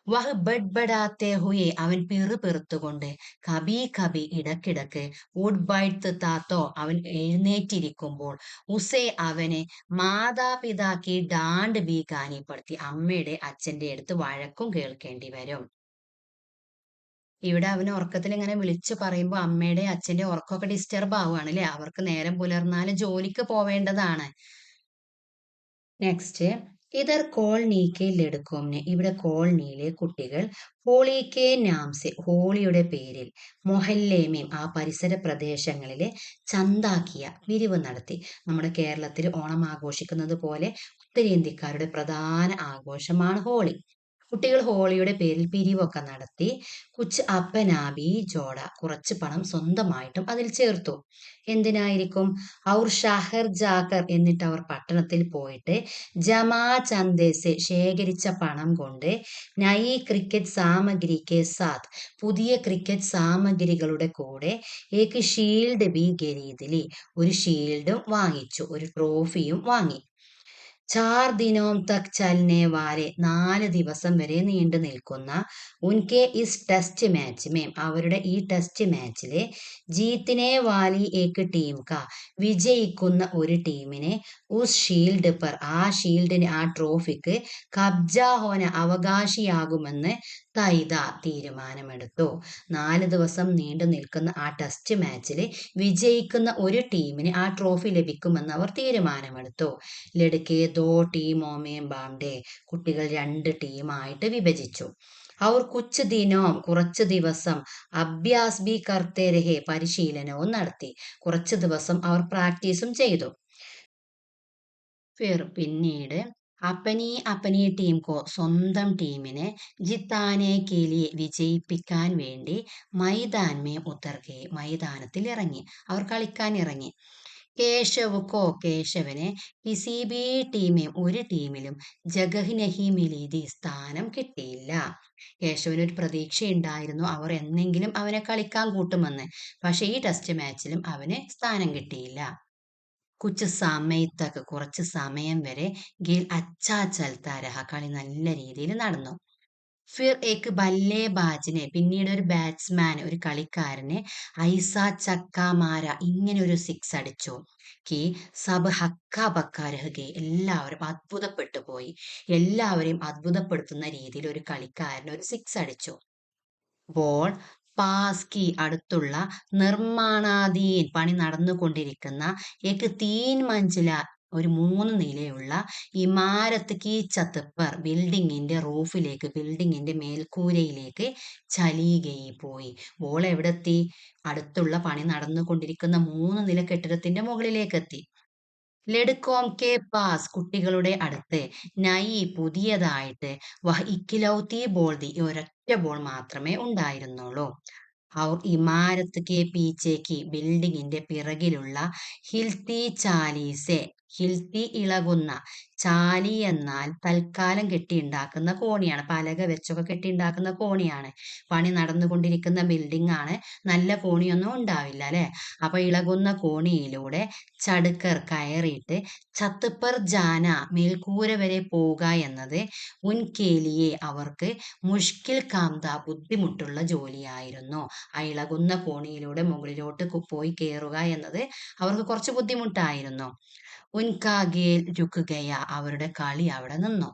വഹ് ബഡ്ബഡാത്തെ ഹുയെ അവൻ പിറുപിറുത്തുകൊണ്ട്, കബി കബി ഇടക്കിടക്ക്, വുഡ് ബൈത്ത് താത്തോ അവൻ എഴുന്നേറ്റിരിക്കുമ്പോൾ, ഉസേ അവനെ മാതാപിതാക്കി ഡാണ്ട് ബി കാനിപ്പെടുത്തി അമ്മയുടെ അച്ഛന്റെ അടുത്ത് വഴക്കും കേൾക്കേണ്ടി വരും. ഇവിടെ അവന് ഉറക്കത്തിൽ ഇങ്ങനെ വിളിച്ചു പറയുമ്പോൾ അമ്മയുടെ അച്ഛന്റെ ഉറക്കമൊക്കെ ഡിസ്റ്റർബ് ആവുകയാണ് അല്ലേ? അവർക്ക് നേരം പുലർന്നാലും ജോലിക്ക് പോവേണ്ടതാണ്. നെക്സ്റ്റ് ഇതർ കോളനിക്ക് ലഡുക്കോംനെ ഇവിടെ കോളനിയിലെ കുട്ടികൾ ഹോളിക്കെ നാംസെ ഹോളിയുടെ പേരിൽ മൊഹല്ലേമേം ആ പരിസര പ്രദേശങ്ങളിലെ ചന്താക്കിയ പിരിവ് നടത്തി. നമ്മുടെ കേരളത്തിൽ ഓണം ആഘോഷിക്കുന്നത് പോലെ ഉത്തരേന്ത്യക്കാരുടെ പ്രധാന ആഘോഷമാണ് ഹോളി. കുട്ടികൾ ഹോളിയുടെ പേരിൽ പിരിവൊക്കെ നടത്തി. കുച്ച് അപ്പനാബി ജോഡ കുറച്ച് പണം സ്വന്തമായിട്ടും അതിൽ ചേർത്തു. എന്തിനായിരിക്കും? ഔർ ഷഹർ ജാക്കർ എന്നിട്ട് അവർ പട്ടണത്തിൽ പോയിട്ട് ജമാ ചന്ദേസെ ശേഖരിച്ച പണം കൊണ്ട് നയി ക്രിക്കറ്റ് സാമഗ്രിക്ക് സാത്ത് പുതിയ ക്രിക്കറ്റ് സാമഗ്രികളുടെ കൂടെ ഏക് ഷീൽഡ് ബി ഖരീദിലി ഒരു ഷീൽഡും വാങ്ങിച്ചു, ഒരു ട്രോഫിയും വാങ്ങി. ചാർ ദിനോം തക് ചൽനെ വാലെ 4 ദിവസം വരെ നീണ്ടു നിൽക്കുന്ന ഉൻകെ ഇസ് ടെസ്റ്റ് മാച്ച് മേം അവരുടെ ഈ ടെസ്റ്റ് മാച്ചിലെ ജീത്തിനെ വാലി ഏക് ടീം കാ വിജയിക്കുന്ന ഒരു ടീമിനെ ഉസ് ഷീൽഡ് പർ ആ ഷീൽഡിന് ആ ട്രോഫിക്ക് കബ്ജ ഹോന അവകാശിയാകുമെന്ന് തൈത തീരുമാനമെടുത്തു. 4 ദിവസം നീണ്ടു നിൽക്കുന്ന ആ ടെസ്റ്റ് മാച്ചിൽ വിജയിക്കുന്ന ഒരു ടീമിന് ആ ട്രോഫി ലഭിക്കുമെന്ന് അവർ തീരുമാനമെടുത്തു. ലടുക്കെ ദോ ടീമോമേം ബാംഡെ കുട്ടികൾ 2 ടീമായിട്ട് വിഭജിച്ചു. അവർ കുച്ച് ദിനോം കുറച്ച് ദിവസം അഭ്യാസ് ബി കർത്തേ രഹെ പരിശീലനവും നടത്തി. കുറച്ച് ദിവസം അവർ പ്രാക്ടീസും ചെയ്തു. പിന്നീട് അപ്പനി ടീം കോ സ്വന്തം ടീമിനെ ജിത്താനെ കേലിയെ വിജയിപ്പിക്കാൻ വേണ്ടി മൈതാൻമേ ഉത്തർക്കെ മൈതാനത്തിൽ ഇറങ്ങി. അവർ കളിക്കാൻ ഇറങ്ങി. കേശവനെ കിസി ബി ടീമേം ഒരു ടീമിലും ജഗഹ് നഹി മിലി സ്ഥാനം കിട്ടിയില്ല. കേശവന് ഒരു പ്രതീക്ഷയുണ്ടായിരുന്നു അവർ എന്നെങ്കിലും അവനെ കളിക്കാൻ കൂട്ടുമെന്ന്. പക്ഷെ ഈ ടെസ്റ്റ് മാച്ചിലും അവന് സ്ഥാനം കിട്ടിയില്ല. കുച്ച് സമയത്തൊക്കെ കുറച്ച് സമയം വരെ ഗേൽ അച്ചാ ചൽത്താ രഹ കളി നല്ല രീതിയിൽ നടന്നു. ഫിർ ഏക് ബല്ലേബാജിനെ പിന്നീട് ഒരു ബാറ്റ്സ്മാൻ ഒരു കളിക്കാരനെ ഐസ ചക്കാമാര ഇങ്ങനെ ഒരു സിക്സ് അടിച്ചു. കി സബ് ഹക്ക ബക്ക രഹ്ഗെ എല്ലാവരും അത്ഭുതപ്പെട്ടു പോയി. എല്ലാവരെയും അത്ഭുതപ്പെടുത്തുന്ന രീതിയിൽ ഒരു കളിക്കാരൻ ഒരു സിക്സ് അടിച്ചു. ബോൾ പാസ് കി അടുത്തുള്ള നിർമ്മാണാധീൻ പണി നടന്നുകൊണ്ടിരിക്കുന്ന ഏക് തീൻ മഞ്ചില ഒരു 3 നിലയുള്ള ഇമാരത്ത് കി ഛത്ത് പർ ബിൽഡിങ്ങിന്റെ റൂഫിലേക്ക് ബിൽഡിങ്ങിന്റെ മേൽക്കൂരയിലേക്ക് ചലീഗയി പോയി. ബോൾ എവിടെത്തി? അടുത്തുള്ള പണി നടന്നുകൊണ്ടിരിക്കുന്ന 3 നില കെട്ടിടത്തിന്റെ മുകളിലേക്ക് എത്തി. ലഡുക്കോം കെ പാസ് കുട്ടികളുടെ അടുത്ത് നയി പുതിയതായിട്ട് വഹ് ഇക്കിലൗത്തി ബോൾ ദി ഒരൊറ്റ ബോൾ മാത്രമേ ഉണ്ടായിരുന്നുള്ളൂ. ഔർ ഇമാരത്ത് കെ പീച്ചേക്ക് ബിൽഡിങ്ങിന്റെ പിറകിലുള്ള ഹിൽത്തി ചാലീസെ ഹിൽത്തി ഇളകുന്ന ചാലി എന്നാൽ തൽക്കാലം കെട്ടിയുണ്ടാക്കുന്ന കോണിയാണ്. പലക വെച്ചൊക്കെ കെട്ടിയുണ്ടാക്കുന്ന കോണിയാണ്. പണി നടന്നുകൊണ്ടിരിക്കുന്ന ബിൽഡിംഗ് ആണ്. നല്ല കോണിയൊന്നും ഉണ്ടാവില്ല അല്ലെ? അപ്പൊ ഇളകുന്ന കോണിയിലൂടെ ചടുക്കർ കയറിയിട്ട് ഛത്ത് ജാന മേൽക്കൂര വരെ പോവുക എന്നത് ഉൻകേലിയെ അവർക്ക് മുഷ്കിൽ കാംത ബുദ്ധിമുട്ടുള്ള ജോലിയായിരുന്നു. ആ ഇളകുന്ന കോണിയിലൂടെ മുകളിലോട്ട് പോയി കയറുക എന്നത് അവർക്ക് കുറച്ച് ബുദ്ധിമുട്ടായിരുന്നു. ഉൻകാഗേൽ രുക്കുകയ അവരുടെ കളി അവിടെ നിന്നു.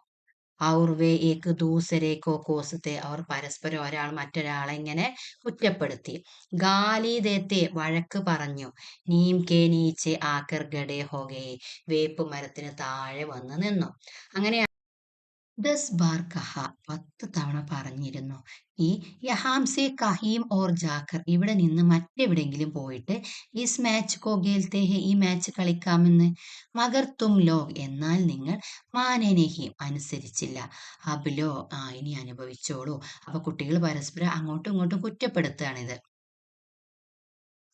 ഔർ വേ ഏക് ദൂസരെ കോ കോസത്തെ അവർ പരസ്പരം ഒരാൾ മറ്റൊരാളെ ഇങ്ങനെ കുറ്റപ്പെടുത്തി. ഗാലി ദേത്തെ വഴക്ക് പറഞ്ഞു. നീം കെ നീച്ചെ ആക്കർ ഗഡേ ഹോഗയെ വേപ്പ് മരത്തിന് താഴെ വന്ന് നിന്നു. അങ്ങനെ 10 ബാർ കഹ 10 തവണ പറഞ്ഞിരുന്നു. ഈ യഹാം സെ കഹീം ഓർ ജാക്കർ ഇവിടെ നിന്ന് മറ്റെവിടെങ്കിലും പോയിട്ട് ഇസ് മാച്ച് കോ ഖേൽത്തെ ഹെ ഈ മാച്ച് കളിക്കാമെന്ന്. മഗർ തും ലോഗ് എന്നാൽ നിങ്ങൾ മാനനഹീം അനുസരിച്ചില്ല. അബ്ലോ ഇനി അനുഭവിച്ചോളൂ. അപ്പൊ കുട്ടികൾ പരസ്പരം അങ്ങോട്ടും ഇങ്ങോട്ടും കുറ്റപ്പെടുത്തുകയാണിത്.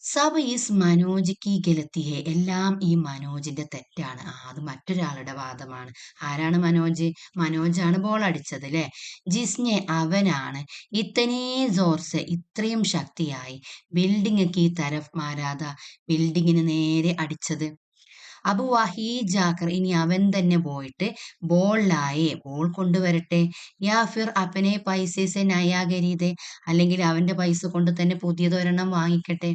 സബ് ഈസ് മനോജ് കി ഗലത്തി ഹെ എല്ലാം ഈ മനോജിന്റെ തെറ്റാണ്. അത് മറ്റൊരാളുടെ വാദമാണ്. ആരാണ് മനോജ്? മനോജാണ് ബോൾ അടിച്ചത് അല്ലെ? ജിസ്നെ അവനാണ് ഇത്തനേ ജോർസെ ഇത്രയും ശക്തിയായി ബിൽഡിംഗ് കി തരഫ് മാരാത ബിൽഡിങ്ങിന് നേരെ അടിച്ചത്. അബു വഹീ ജാക്കർ ഇനി അവൻ തന്നെ പോയിട്ട് ബോളിലായേ ബോൾ കൊണ്ടുവരട്ടെ. യാ ഫിർ അപ്പനെ പൈസേ സെ നയാ ഖരീദേ അല്ലെങ്കിൽ അവന്റെ പൈസ കൊണ്ട് തന്നെ പുതിയതൊരെണ്ണം വാങ്ങിക്കട്ടെ.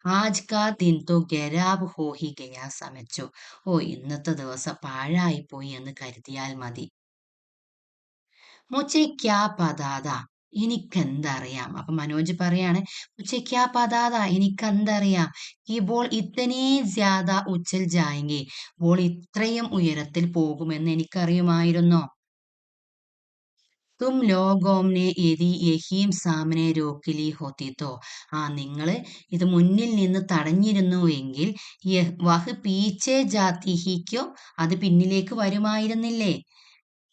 ആജ് കാ ദിൻ തോ ഖരാബ് ഹോ ഹി ഗയാ സമझो. ഇന്നത്തെ ദിവസം പാഴായി പോയി എന്ന് കരുതിയാൽ മതി. മുझे क्या पता था എനിക്കെന്തറിയാം. അപ്പൊ മനോജ് പറയാണ്, "മുझे क्या पता था?" എനിക്കെന്തറിയാം. "ഈ ബോൾ ഇത്തനേ ജ്യാദാ ഉछल जाएंगे." ബോൾ ഇത്രയും ഉയരത്തിൽ പോകുമെന്ന് എനിക്കറിയുമായിരുന്നോ? തും ലോഗോംനെ യദി യഹീം സാമനെ രോക്ക് ലി ഹോത്തി തോ. നിങ്ങള് ഇത് മുന്നിൽ നിന്ന് തടഞ്ഞിരുന്നു എങ്കിൽ വഹ് പീച്ചെ ജാത്തി ഹി ക്യോ, അത് പിന്നിലേക്ക് വരുമായിരുന്നില്ലേ?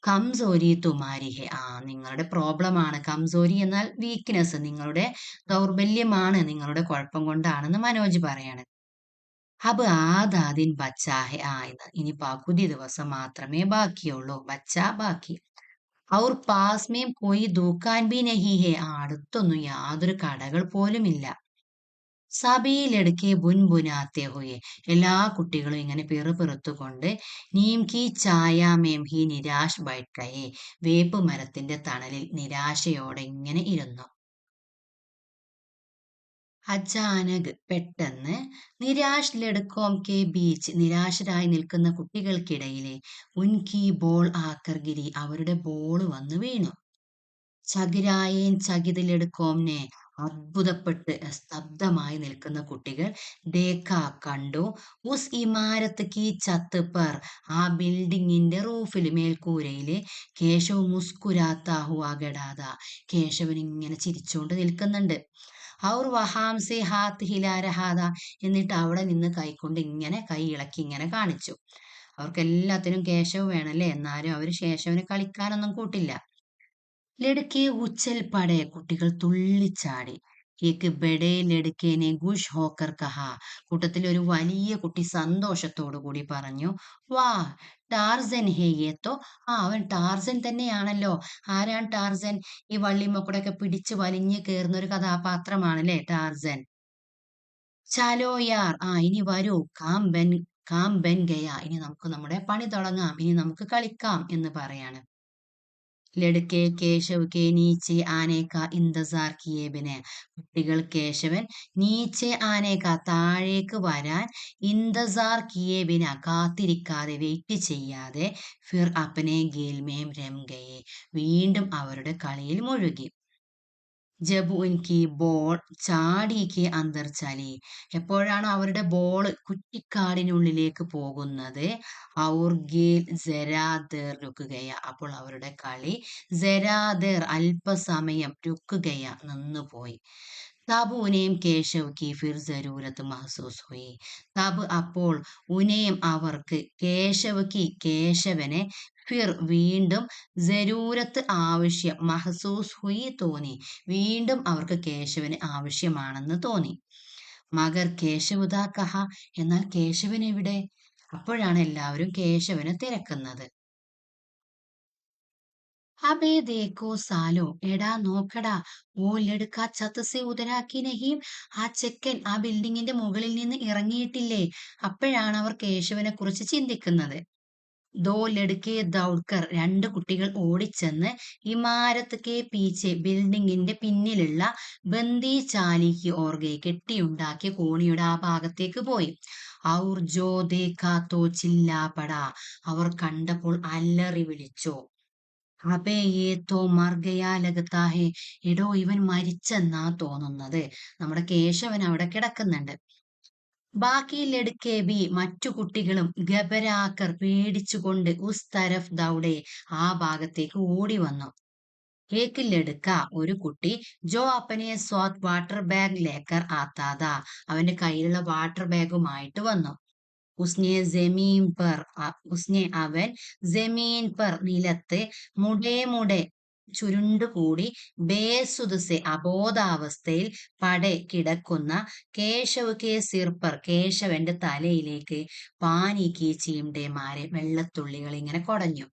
കംസോരി തുമാരി ഹെ. നിങ്ങളുടെ പ്രോബ്ലം ആണ്. കംസോരി എന്നാൽ വീക്ക്നെസ്. നിങ്ങളുടെ ദൗർബല്യമാണ്. നിങ്ങളുടെ കുഴപ്പം കൊണ്ടാണെന്ന് മനോജ് പറയാണ്. അബ് ആദാദിൻ ബച്ചാ ഹെ. ഇനി പകുതി ദിവസം മാത്രമേ ബാക്കിയുള്ളൂ. ബച്ചാ ബാക്കി. ഔർ പാസ് മേം കോയി ദുക്കാൻ ഭി നഹി ഹെ. അടുത്തൊന്നും യാതൊരു കടകൾ പോലുമില്ല. സബീ ലടുക്കെ ബുൻബുനാത്തെ ഹുയെ. എല്ലാ കുട്ടികളും ഇങ്ങനെ പിറുപിറുത്തുകൊണ്ട് നീം കി ഛായ മേം ഹി നിരാശ് ബൈഠ് ഗയേ. വേപ്പ് മരത്തിന്റെ തണലിൽ നിരാശയോടെ ഇങ്ങനെ ഇരുന്നു. അചാനക് പെട്ടെന്ന് നിരാശ് ലടുക്കോം കെ ബീച്ച്, നിരാശരായി നിൽക്കുന്ന കുട്ടികൾക്കിടയിലെ ഉൻകി ബോൾ ആക്കർ ഗിരി, അവരുടെ ബോള് വന്ന് വീണു. ചകിരായേൻ ചകിതിലെടുക്കോംനെ, അത്ഭുതപ്പെട്ട് സ്തബ്ധമായി നിൽക്കുന്ന കുട്ടികൾ ദേഖ കണ്ടു. ഉസ് ഇമാരത്ത് കി ഛത്ത് പർ, ആ ബിൽഡിങ്ങിന്റെ റൂഫിൽ മേൽക്കൂരയില് കേശവ് മുസ്കുരാത്ത ഹുവാ ഗഡാത, കേശവൻ ഇങ്ങനെ ചിരിച്ചുകൊണ്ട് നിൽക്കുന്നുണ്ട്. ഔർ വഹാം സെ ഹാത്ത് ഹിലാ രഹാത, എന്നിട്ട് അവിടെ നിന്ന് കൈക്കൊണ്ട് ഇങ്ങനെ കൈ ഇളക്കി ഇങ്ങനെ കാണിച്ചു. അവർക്ക് എല്ലാത്തിനും കേശവ് വേണല്ലേ, എന്നാലും അവര് കേശവനെ കളിക്കാനൊന്നും കൂട്ടില്ല. ലടുക്കെ ഉച്ചൽ പടേ, കുട്ടികൾ തുള്ളിച്ചാടി. ഏക്ക് ബഡേ ലടുക്കേനെ ഖുഷ് ഹോക്കർ കഹാ, കൂട്ടത്തിൽ ഒരു വലിയ കുട്ടി സന്തോഷത്തോടു കൂടി പറഞ്ഞു, വാ ടാർസൻ ഹേ യേത്തോ. അവൻ ടാർസൻ തന്നെയാണല്ലോ. ആരാണ് ടാർസൻ? ഈ വള്ളിമക്കൂടെയൊക്കെ പിടിച്ച് വലിഞ്ഞു കയറുന്ന ഒരു കഥാപാത്രമാണല്ലേ ടാർസൻ. ചാലോ യാർ, ഇനി വരൂ. കാം ബൻ ഗയ, ഇനി നമുക്ക് നമ്മുടെ പണി തുടങ്ങാം, ഇനി നമുക്ക് കളിക്കാം എന്ന് പറയാണ്. ലടുക്കെ കേശവ് കെ നീച്ചെ ആനേക്ക ഇന്തസാർ കിയേ ബിനെ, കുട്ടികൾ കേശവൻ നീച്ചെ ആനേക്ക, താഴേക്ക് വരാൻ, ഇന്തസാർ കിയേ ബിന, കാത്തിരിക്കാതെ വെയിറ്റ് ചെയ്യാതെ, ഫിർ അപ്പനെ ഗേൽമേം രം ഗയേ, വീണ്ടും അവരുടെ കളിയിൽ മുഴുകി. ജബ് ഉൻകി ബോൾ ചാടിക്ക് അന്തർ ചലി, എപ്പോഴാണ് അവരുടെ ബോൾ കുറ്റിക്കാടിനുള്ളിലേക്ക് പോകുന്നത്, ഔർ ഗേൽ ജരാദേർ രുക്കുകയ, അപ്പോൾ അവരുടെ കളി ജരാദേർ അല്പസമയം രുക്കുകയ നിന്നുപോയി. തബ് ഉനേം കേശവ് കി ഫിർ ജരൂരത്ത് മഹസൂസ് ഹുയി. തബ് അപ്പോൾ, ഉനേം അവർക്ക്, കേശവ് കി കേശവനെ, ഫിർ വീണ്ടും, ജരൂരത്ത് ആവശ്യം, മഹസൂസ് ഹുയി തോന്നി, വീണ്ടും അവർക്ക് കേശവന് ആവശ്യമാണെന്ന് തോന്നി. മഗർ കേശവുദാ കഹ, എന്നാൽ കേശവൻ എവിടെ? അപ്പോഴാണ് എല്ലാവരും കേശവനെ തിരക്കുന്നത്. അബേ ദേക്കോ സാലോ, എടാ നോക്കടാ, ഓ ലടുക്ക ഛത്ത് സെ ഉതരാക്കി നഹീം, ആ ചെക്കൻ ആ ബിൽഡിങ്ങിന്റെ മുകളിൽ നിന്ന് ഇറങ്ങിയിട്ടില്ലേ? അപ്പോഴാണ് അവർ കേശവനെ കുറിച്ച് ചിന്തിക്കുന്നത്. ദോ ലടുക്കെ ദൗഡ്കർ, രണ്ട് കുട്ടികൾ ഓടിച്ചെന്ന്, ഇമാരത്ത് കെ പീച്ചെ, ബിൽഡിങ്ങിന്റെ പിന്നിലുള്ള ബന്ദി ചാലിക്ക് ഓർഗെ, കെട്ടിയുണ്ടാക്കിയ കോണിയുടെ ആ ഭാഗത്തേക്ക് പോയി. ഔർ ജോ ദേഖാ തോ ചില്ലാപടാ, അവർ കണ്ടപ്പോൾ അല്ലറി വിളിച്ചു. അബേ യേ തോ മർ ഗയാ ലഗതാ ഹേ, എടോ ഇവൻ മരിച്ചെന്നാ തോന്നുന്നത്. നമ്മുടെ കേശവൻ അവിടെ കിടക്കുന്നുണ്ട്. ബാക്കി ലടുക്കെ ബി, മറ്റു കുട്ടികളും ഗബരാക്കർ, പേടിച്ചുകൊണ്ട്, ഉസ് തരഫ് ദൗഡെ, ആ ഭാഗത്തേക്ക് ഓടി വന്നു. ഏക്ക് ലടുക്ക, ഒരു കുട്ടി, ജോ അപ്പനെ സ്വാത് വാട്ടർ ബാഗ് ലേക്കർ ആത്താതാ, അവന്റെ കയ്യിലുള്ള വാട്ടർ ബാഗുമായിട്ട് വന്നു. ഉസ്നെ ജമീൻ പർ, അവൻ ജമീൻ പർ, നിലത്ത്, മുടേ മുടേ, ചുരുണ്ടുകൂടി, ബേസുദുസെ, അബോധാവസ്ഥയിൽ, പടെ കിടക്കുന്ന, കേശവ് കെ സിർ പർ, കേശവന്റെ തലയിലേക്ക്, പാനി കി ചീംടെ മാരെ, വെള്ളത്തുള്ളികൾ ഇങ്ങനെ കൊടഞ്ഞു.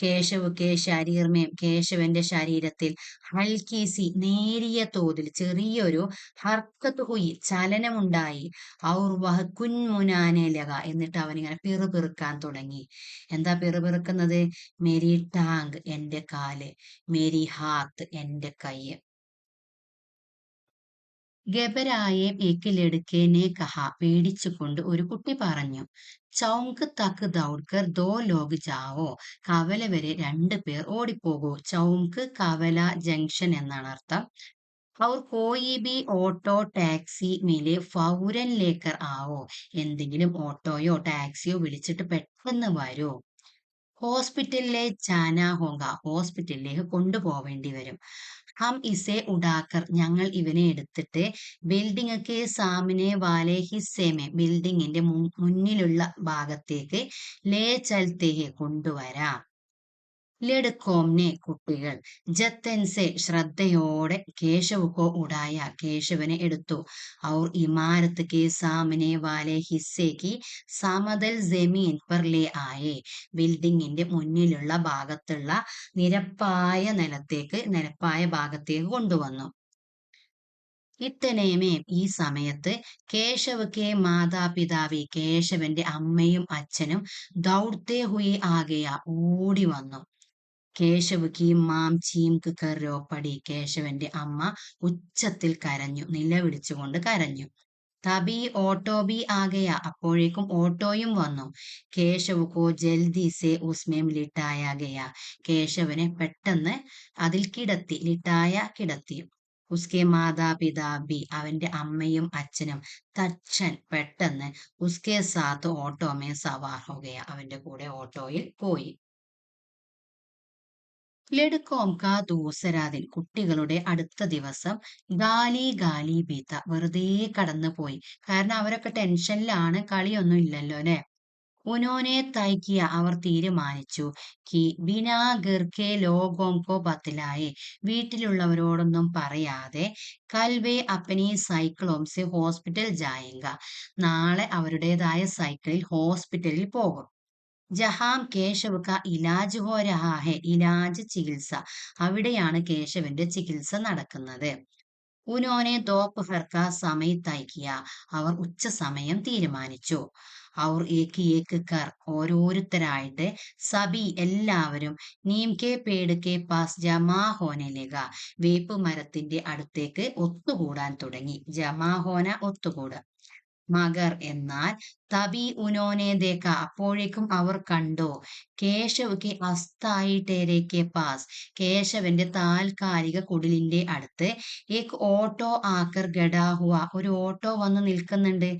കേശവ് കെ ശരീർമേം, കേശവന്റെ ശരീരത്തിൽ, ഹൽക്കീസി, നേരിയ തോതിൽ, ചെറിയൊരു, ഹർക്കത്ത് ഹുയി, ചലനമുണ്ടായി. ഔർ വഹ് കുൻമുനാനെ ലഗ, എന്നിട്ട് അവനിങ്ങനെ പിറുപിറുക്കാൻ തുടങ്ങി. എന്താ പിറുപിറുക്കുന്നത്? മേരി ടാങ്ക്, എന്റെ കാല്, മേരി ഹാത്ത്, എന്റെ കൈ. ഗബരായേം ഏക്ക് ലടുക്കേനെ കഹ പേടിച്ചുകൊണ്ട് ഒരു കുട്ടി പറഞ്ഞു. ചൗങ്ക് തക്ക് ദൗഡ്കർ ദോ ലോഗ് ജാവോ. കവല വരെ 2 പേർ ഓടിപ്പോകൂ. ചൗങ്ക് കവല ജംഗ്ഷൻ എന്നാണ് അർത്ഥം. और कोई भी ഓട്ടോ ടാക്സി മിലെ ഫൗരൻ ലേക്കർ ആവോ. എന്തെങ്കിലും ഓട്ടോയോ ടാക്സിയോ വിളിച്ചിട്ട് പെട്ടെന്ന് വരൂ. ഹോസ്പിറ്റലിലെ ജാനാ ഹോഗ. ഹോസ്പിറ്റലിലേക്ക് കൊണ്ടുപോവേണ്ടി വരും. ഹം ഇസെ ഉഡാക്കർ. ഞങ്ങൾ ഇവനെ എടുത്തിട്ട് ബിൽഡിംഗ് കെ സാമനെ വാലെ ഹിസ്സേമെ. ബിൽഡിങ്ങിന്റെ മുന്നിലുള്ള ഭാഗത്തേക്ക് ലേ ചൽത്തേ ഹെ. കൊണ്ടുവരാം. ലഡുക്കോംനെ കുട്ടികൾ. ജത്തൻസെ ശ്രദ്ധയോടെ കേശവ് ഉടായ. കേശവനെ എടുത്തു. ഔർ ഇമാരത്ത് കെ സാമനെ വാലെ ഹിസ്സേക്ക് സമതൽ ജമീൻ പർ ലേ ആയേ. ബിൽഡിങ്ങിന്റെ മുന്നിലുള്ള ഭാഗത്തുള്ള നിരപ്പായ ഭാഗത്തേക്ക് കൊണ്ടുവന്നു. ഇത്തനേമേ ഈ സമയത്ത് കേശവ് കെ മാതാപിതാവി. കേശവന്റെ അമ്മയും അച്ഛനും ദൗഡ്തേ ഹുയി ആകെയ. ഓടി വന്നു. കേശവ് കി മാം ചീംക് കർ രോ പടി. കേശവന്റെ അമ്മ ഉച്ചത്തിൽ കരഞ്ഞു. നിലവിളിച്ചുകൊണ്ട് കരഞ്ഞു. തബി ഓട്ടോ ബി ആകെയ. അപ്പോഴേക്കും ഓട്ടോയും വന്നു. കേശവ് കോ ജൽദി സെ ഉസ്മേം ലിട്ടായ ഗയ. കേശവനെ പെട്ടെന്ന് അതിൽ കിടത്തി. ലിട്ടായ കിടത്തി. ഉസ്കെ മാതാപിതാ ബി. അവന്റെ അമ്മയും അച്ഛനും തച്ചൻ പെട്ടെന്ന് ഉസ്കെ സാത്ത് ഓട്ടോ മേ സവാർ ഹോ ഗയ. അവന്റെ കൂടെ ഓട്ടോയിൽ പോയി. ലഡുക്കോം കാ ദൂസരാ ദിൻ. കുട്ടികളുടെ അടുത്ത ദിവസം ഗാലി ഗാലി ബീത്ത. വെറുതെ കടന്നു പോയി. കാരണം അവരൊക്കെ ടെൻഷനിലാണ്. കളിയൊന്നും ഇല്ലല്ലോ അല്ലെ. ഉനോനെ തൈക്കിയ. അവർ തീരുമാനിച്ചു. കി ബിനാ ഗർക്കെ ലോഗോംകോ ബത്തിലായെ. വീട്ടിലുള്ളവരോടൊന്നും പറയാതെ കൽവേ അപ്പനി സൈക്കിളോം സെ ഹോസ്പിറ്റൽ ജായേങ്ക. നാളെ അവരുടേതായ സൈക്കിളിൽ ഹോസ്പിറ്റലിൽ പോകും. ജഹാം കേശവ് കാ ഇലാജ് ഹോ രഹാ ഹെ. ഇലാജ് ചികിത്സ. അവിടെയാണ് കേശവന്റെ ചികിത്സ നടക്കുന്നത്. ഉനോനെ ദോപഹർ കാ സമയ തയ് കിയ. അവർ ഉച്ച സമയം തീരുമാനിച്ചു. ഔർ ഏക്ക് ഏക്ക് കർ. ഓരോരുത്തരായിട്ട് സബി എല്ലാവരും Neem K Ped K pass ജമാ ഹോനെ ലഗ. വേപ്പ് മരത്തിന്റെ അടുത്തേക്ക് ഒത്തുകൂടാൻ തുടങ്ങി. ജമാ ഹോന ഒത്തുകൂടുക. മഗർ എന്നാൽ തബി ഉനോനെ ദേക്ക. അപ്പോഴേക്കും അവർ കണ്ടു. കേശവ് കെ അസ്ഥായി ടേരെ കെ പാസ്. കേശവന്റെ താൽക്കാലിക കുടിലിന്റെ അടുത്ത് ഏക് ഓട്ടോ ആക്കർ ഗഡാ ഹുവ. ഒരു ഓട്ടോ വന്ന് നിൽക്കുന്നുണ്ട്.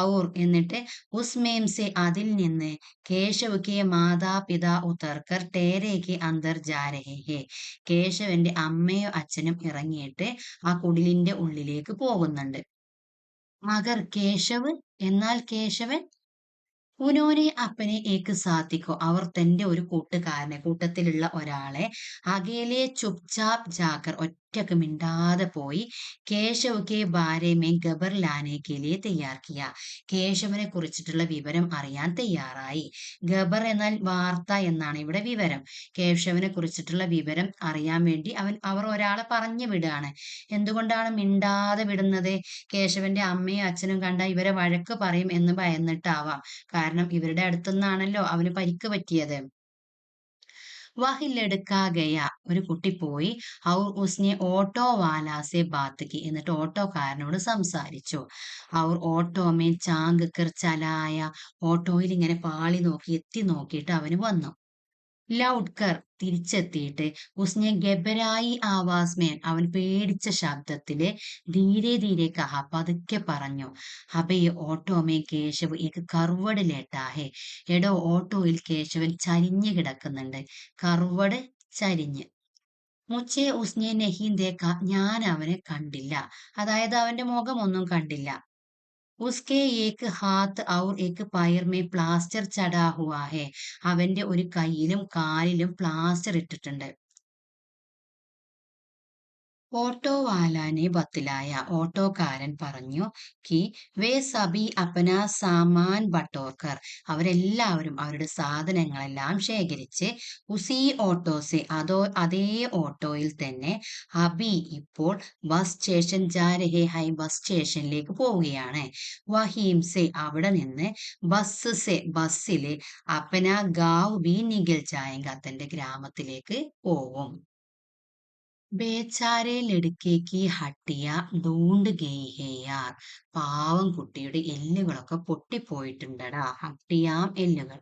ഔർ എന്നിട്ട് ഉസ്മേം സെ അതിൽ നിന്ന് കേശവ് കെ മാതാപിതാ ഉതർക്കർ ടേരെ കെ അന്തർ ജാ രഹേ ഹെ. കേശവന്റെ അമ്മയും അച്ഛനും ഇറങ്ങിയിട്ട് ആ കുടിലിന്റെ ഉള്ളിലേക്ക് പോകുന്നുണ്ട്. മഗർ കേശവ് എന്നാൽ കേശവൻ ഉനോനെ അപ്പനെ ഏക്ക് സാത്തിക്കോ. അവർ തന്റെ ഒരു കൂട്ടത്തിലുള്ള ഒരാളെ അകലെ ചുപ്ചാപ് ജാക്കർ ഒറ്റക്ക് മിണ്ടാതെ പോയി കേശവ് കെ ബാരെ മേ ഖബർ ലാനെ കെ ലിയെ തയ്യാർ കിയ. കേശവനെ കുറിച്ചിട്ടുള്ള വിവരം അറിയാൻ തയ്യാറായി. ഖബർ എന്നാൽ വാർത്ത എന്നാണ് ഇവിടെ വിവരം. കേശവനെ കുറിച്ചിട്ടുള്ള വിവരം അറിയാൻ വേണ്ടി അവർ ഒരാളെ പറഞ്ഞു വിടുകയാണ്. എന്തുകൊണ്ടാണ് മിണ്ടാതെ വിടുന്നത്? കേശവന്റെ അമ്മയും അച്ഛനും കണ്ട ഇവരെ വഴക്ക് പറയും എന്ന് ഭയന്നിട്ടാവാം. കാരണം ഇവരുടെ അടുത്തുനിന്നാണല്ലോ അവന് പരിക്ക് പറ്റിയത്. വഹിലെടുക്കാ ഗയ. ഒരു കുട്ടി പോയി. ഔർ ഉസ്നെ ഓട്ടോ വാലാസെ ബാത്ത് കി. എന്നിട്ട് ഓട്ടോക്കാരനോട് സംസാരിച്ചു. ഔർ ഓട്ടോ മേ ചാങ്ക് കർ ചലായ. ഓട്ടോയിൽ ഇങ്ങനെ പാളി നോക്കി എത്തി നോക്കിയിട്ട് അവന് വന്നു. ലൗഡ്കർ തിരിച്ചെത്തിയിട്ട് ഉസ്നെ ഗബരായി ആവാസ് മേൻ. അവൻ പേടിച്ച ശബ്ദത്തില് ധീരെ ധീരെ കഹ. പതുക്കെ പറഞ്ഞു. ഹബേ ഓട്ടോ മേ കേശവ് ഏക്ക് കർവഡ് ലേട്ടാ ഹെ. എടോ ഓട്ടോയിൽ കേശവൻ ചരിഞ്ഞു കിടക്കുന്നുണ്ട്. കർവഡ് ചരിഞ്ഞ്. മുച്ചേ ഉസ്നെ നഹീം ദേക്ക. ഞാൻ അവനെ കണ്ടില്ല. അതായത് അവന്റെ മുഖമൊന്നും കണ്ടില്ല. ഉസ്കെ ഏക്ക് ഹാത്ത് ഔർ ഏക്ക് പയർ മേ പ്ലാസ്റ്റർ ചടാ ഹുവാ ഹെ. അവന്റെ ഒരു കൈയിലും കാലിലും പ്ലാസ്റ്റർ ഇട്ടിട്ടുണ്ട്. ഓട്ടോ വാലാനെ ബത്തിലായ. ഓട്ടോക്കാരൻ പറഞ്ഞു. കി വേ സബി അപ്പന സാമാൻ ബട്ടോർക്കർ. അവരെല്ലാവരും അവരുടെ സാധനങ്ങളെല്ലാം ശേഖരിച്ച് ഉസി ഓട്ടോസെ അതേ ഓട്ടോയിൽ തന്നെ അബി ഇപ്പോൾ ബസ് സ്റ്റേഷൻ ജാ രഹേ ഹൈ. ബസ് സ്റ്റേഷനിലേക്ക് പോവുകയാണ്. വഹീംസെ അവിടെ നിന്ന് ബസ്സില് അപ്പന ഗാവ് ബി നിഗൽ ജായേങ്ക. തന്റെ ഗ്രാമത്തിലേക്ക് പോവും. ബേച്ചാരെ ലടുക്കേക്ക് ഹട്ടിയ ഡൂണ്ട് ഗെയ് ഹേ യാർ. പാവം കുട്ടിയുടെ എല്ലുകളൊക്കെ പൊട്ടിപ്പോയിട്ടുണ്ടടാ. ഹട്ടിയാം എല്ലുകൾ.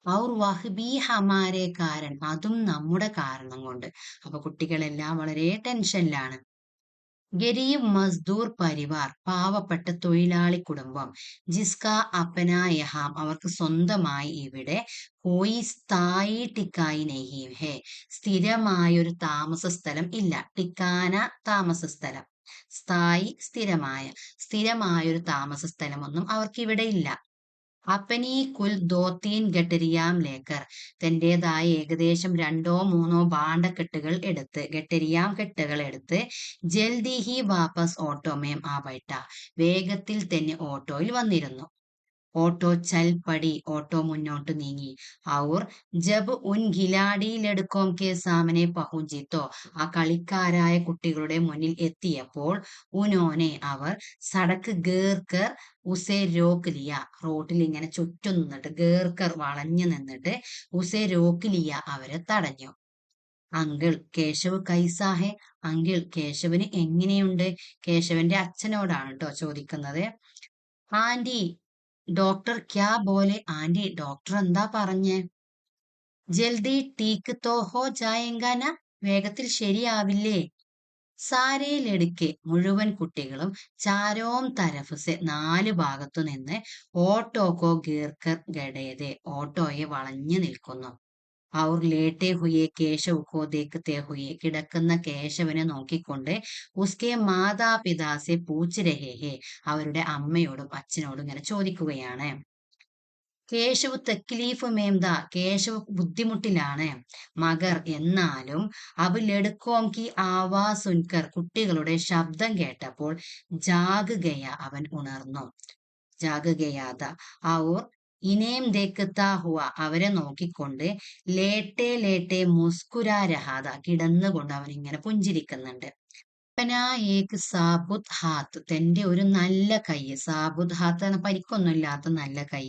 ഔർ വഹ് ബി ഹമാരെ കാരൻ, അതും നമ്മുടെ കാരണം കൊണ്ട്. അപ്പൊ കുട്ടികളെല്ലാം വളരെ ടെൻഷനിലാണ്. ഗരീബ് മസ്ദൂർ പരിവാർ, പാവപ്പെട്ട തൊഴിലാളി കുടുംബം. ജിസ്ക അപ്പന യഹാം, അവർക്ക് സ്വന്തമായി ഇവിടെ. കോയി സ്ഥായി ടിക്കായി നെഹീം ഹേ, സ്ഥിരമായൊരു താമസ സ്ഥലം ഇല്ല. ടിക്കാന താമസ സ്ഥലം, സ്ഥായി സ്ഥിരമായൊരു താമസ സ്ഥലമൊന്നും അവർക്ക് ഇവിടെ ഇല്ല. അപ്പനീ കുൽ ദോത്തീൻ ഗട്ടരിയാം ലേക്കർ, തന്റേതായ ഏകദേശം 2-3 ഭാണ്ഡക്കെട്ടുകൾ എടുത്ത്, ഗട്ടരിയാം കെട്ടുകൾ എടുത്ത്, ജൽദി ഹി വാപ്പസ് ഓട്ടോമേം ആ ബൈട്ട, വേഗത്തിൽ തന്നെ ഓട്ടോയിൽ വന്നിരുന്നു. ഓട്ടോ ചൽ പടി, ഓട്ടോ മുന്നോട്ട് നീങ്ങി. ഔർ ജബ് ഉൻ ഖിലാഡി ലടുക്കോം കെ സാമനെ പഹുഞ്ചിത്തോ, ആ കളിക്കാരായ കുട്ടികളുടെ മുന്നിൽ എത്തിയപ്പോൾ, ഉനോനെ അവർ, സടക്ക് ഗേർക്കർ ഉസേ രോക്ക് ലിയ, റോട്ടിൽ ഇങ്ങനെ ചുറ്റും നിന്നിട്ട്, ഗേർക്കർ വളഞ്ഞു നിന്നിട്ട്, ഉസേ രോക്ക് ലിയ, അവരെ തടഞ്ഞു. അങ്കിൾ കേശവ് കൈസാഹെ, അങ്കിൾ കേശവന് എങ്ങനെയുണ്ട്? കേശവന്റെ അച്ഛനോടാണ് കേട്ടോ ചോദിക്കുന്നത്. ആന്റി ഡോക്ടർ ക്യാ ബോലെ, ആന്റി ഡോക്ടർ എന്താ പറഞ്ഞേ? ജൽദി ടീക്ക് തോ ഹോ ജായേങ്ക ന, വേഗത്തിൽ ശരിയാവില്ലേ? സാരേ ലടുക്കെ, മുഴുവൻ കുട്ടികളും, ചാരോം തരഫ് സെ, 4 ഭാഗത്തു നിന്ന്, ഓട്ടോക്കോ ഗീർക്കർ ഗഡേതെ, ഓട്ടോയെ വളഞ്ഞു നിൽക്കുന്നു. ഔർ ലേട്ടെ ഹുയെ കേശവ് കോ ദേഖ്തെ ഹുയെ, കിടക്കുന്ന കേശവനെ നോക്കിക്കൊണ്ട്, ഉസ്കെ മാതാപിതാസെ പൂച്ച് രഹേ ഹേ, അവരുടെ അമ്മയോടും അച്ഛനോടും ഇങ്ങനെ ചോദിക്കുകയാണ്. കേശവ് തക്ലീഫ് മേംദ, കേശവ് ബുദ്ധിമുട്ടിലാണ്. മഗർ എന്നാലും, അബ് ലടുക്കോം കി ആവാസ് സുൻകർ, കുട്ടികളുടെ ശബ്ദം കേട്ടപ്പോൾ, ജാഗുകയ, അവൻ ഉണർന്നു. ജാഗുകയാത. ഔർ ഇനേം ദേഖത്താ ഹുവ, അവരെ നോക്കിക്കൊണ്ട്, ലേട്ടെ ലേട്ടെ മുസ്കുരാ രഹാത, കിടന്നുകൊണ്ട് അവൻ ഇങ്ങനെ പുഞ്ചിരിക്കുന്നുണ്ട്. അപ്പനാ ഏക് സാബുത് ഹാത്ത്, തന്റെ ഒരു നല്ല കൈ, സാബുത് ഹാത്ത് എന്ന പരിക്കൊന്നുമില്ലാത്ത നല്ല കൈ,